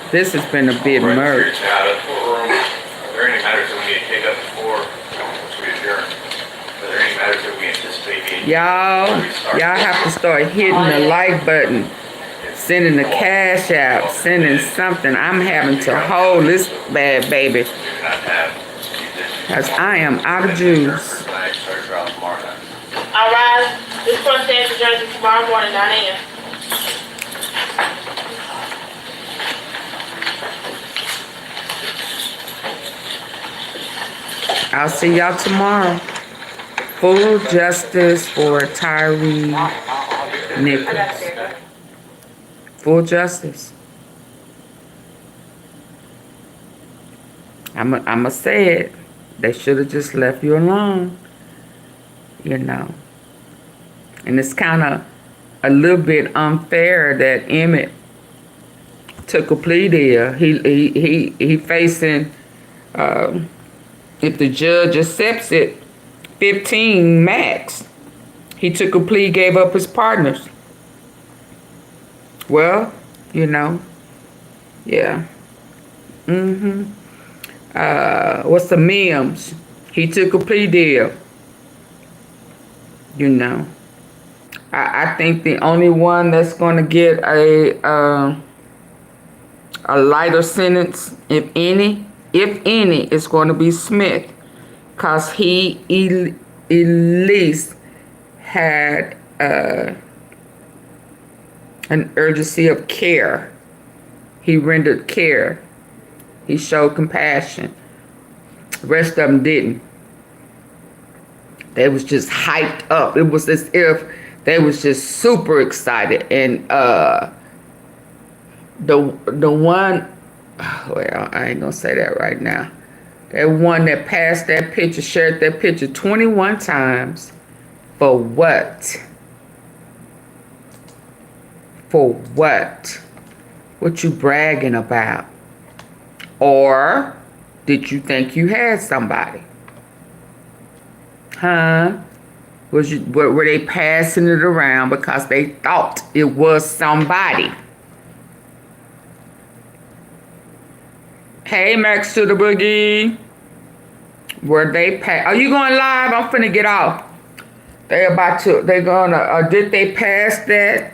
This has been a bit merged. Out of the courtroom. Are there any matters that we need to take up before we adjourn? Are there any matters that we anticipate being? Y'all have to start hitting the like button, sending the cash out, sending something. I'm having to hold this bad baby, because I am out of juice. All right, this court stands adjourned tomorrow morning, 9 a.m. I'll see y'all tomorrow. Full justice for Tyre Nichols. Full justice. I'ma say it. They should have just left you alone. You know. And it's kind of a little bit unfair that Emmett took a plea deal. He facing, if the judge accepts it, 15 max. He took a plea, gave up his partners. Well, you know, yeah. What's the Mims? He took a plea deal. You know. I think the only one that's going to get a lighter sentence, if any, is going to be Smith, because he at least had an urgency of care. He rendered care. He showed compassion. The rest of them didn't. They was just hyped up. It was as if they was just super excited. And the one, well, I ain't gonna say that right now. That one that passed that picture, shared that picture 21 times. For what? For what? What you bragging about? Or did you think you had somebody? Huh? Were they passing it around because they thought it was somebody? Hey, Max to the Boogie. Were they are you going live? I'm finna get off. Did they pass that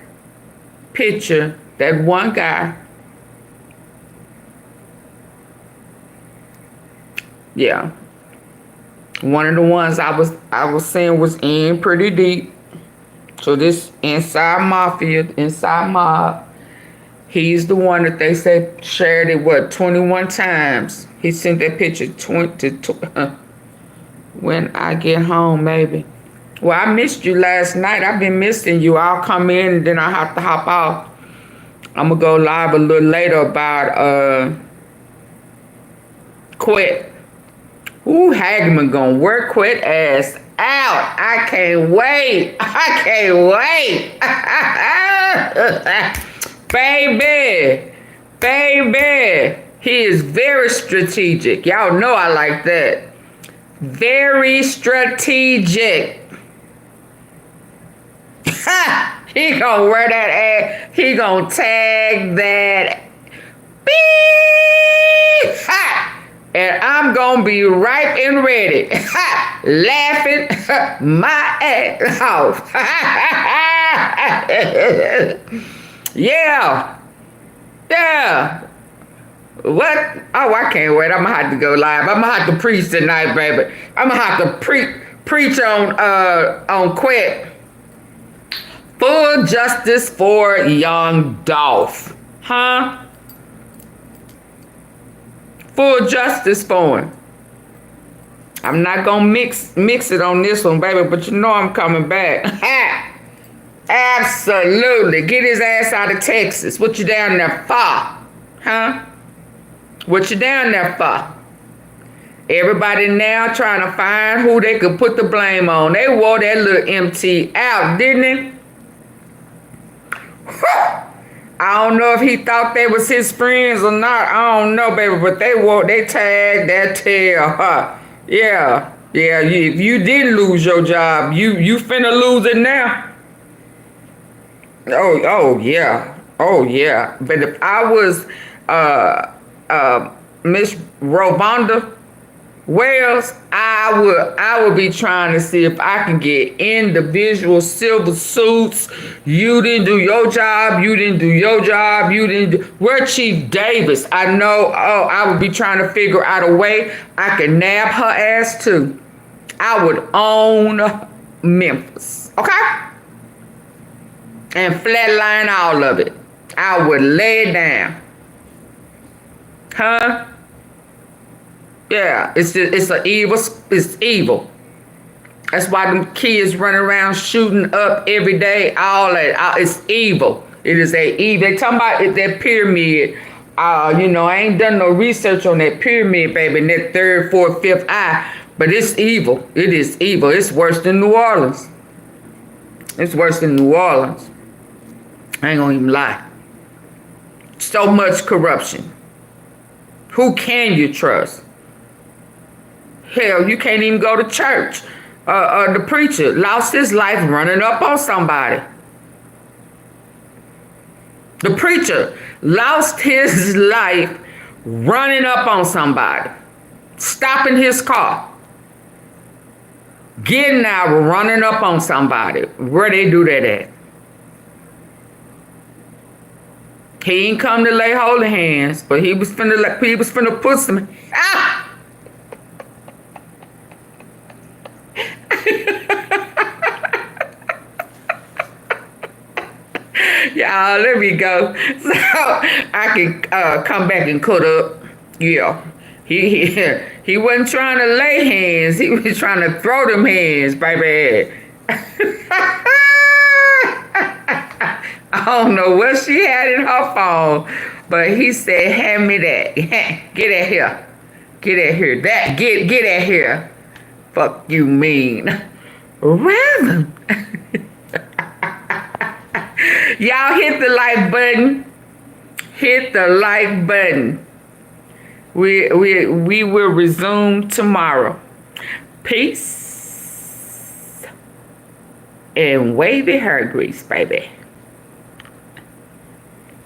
picture, that one guy? Yeah. One of the ones I was saying was in pretty deep. So this inside mafia, inside mob, he's the one that they said shared it, what, 21 times. He sent that picture when I get home, maybe. Well, I missed you last night. I've been missing you. I'll come in and then I have to hop off. I'm going to go live a little later about Quit. Ooh, Hagman gonna work Quit ass out. I can't wait. I can't wait. Baby. He is very strategic. Y'all know I like that. Very strategic. He gonna wear that ass. He gonna tag that. Beep. Ha! And I'm gonna be ripe and ready. Laughing my ass off. Yeah. What? Oh, I can't wait. I'm gonna have to go live. I'm gonna have to preach tonight, baby. I'm gonna have to preach on Quit. Full justice for YOUNGDOLPH. Huh? Full justice for him. I'm not gonna mix it on this one, baby, but you know I'm coming back. Absolutely. Get his ass out of Texas. What you down there for? Huh? What you down there for? Everybody now trying to find who they could put the blame on. They wore that little MT out, didn't they? I don't know if he thought they was his friends or not. I don't know, baby, but they tagged that tail. Huh? Yeah. If you didn't lose your job, you finna lose it now. Oh yeah. But if I was Miss Rovonda Wells, I would be trying to see if I can get individual silver suits. You didn't do your job. Where Chief Davis? I know. Oh, I would be trying to figure out a way I can nab her ass too. I would own Memphis. Okay? And flatline all of it. I would lay it down. Huh? Yeah, it's evil. That's why them kids running around shooting up every day. All that, it's evil. It is evil. They talking about that pyramid. I ain't done no research on that pyramid, baby, and that third, fourth, fifth eye. But it's evil. It is evil. It's worse than New Orleans. I ain't gonna even lie. So much corruption. Who can you trust? Hell, you can't even go to church. The preacher lost his life running up on somebody. The preacher lost his life running up on somebody. Stopping his car. Getting out, running up on somebody. Where they do that at? He ain't come to lay holy hands, but he was finna put some. Ah! Y'all, let me go so I can come back and cut up. Yeah, he He wasn't trying to lay hands. He was trying to throw them hands, baby. I don't know what she had in her phone, but he said, hand me that. Get at here. Get at here. Get at here. Fuck you mean. Rather. Y'all hit the like button. Hit the like button. We will resume tomorrow. Peace and wavy hair grease, baby.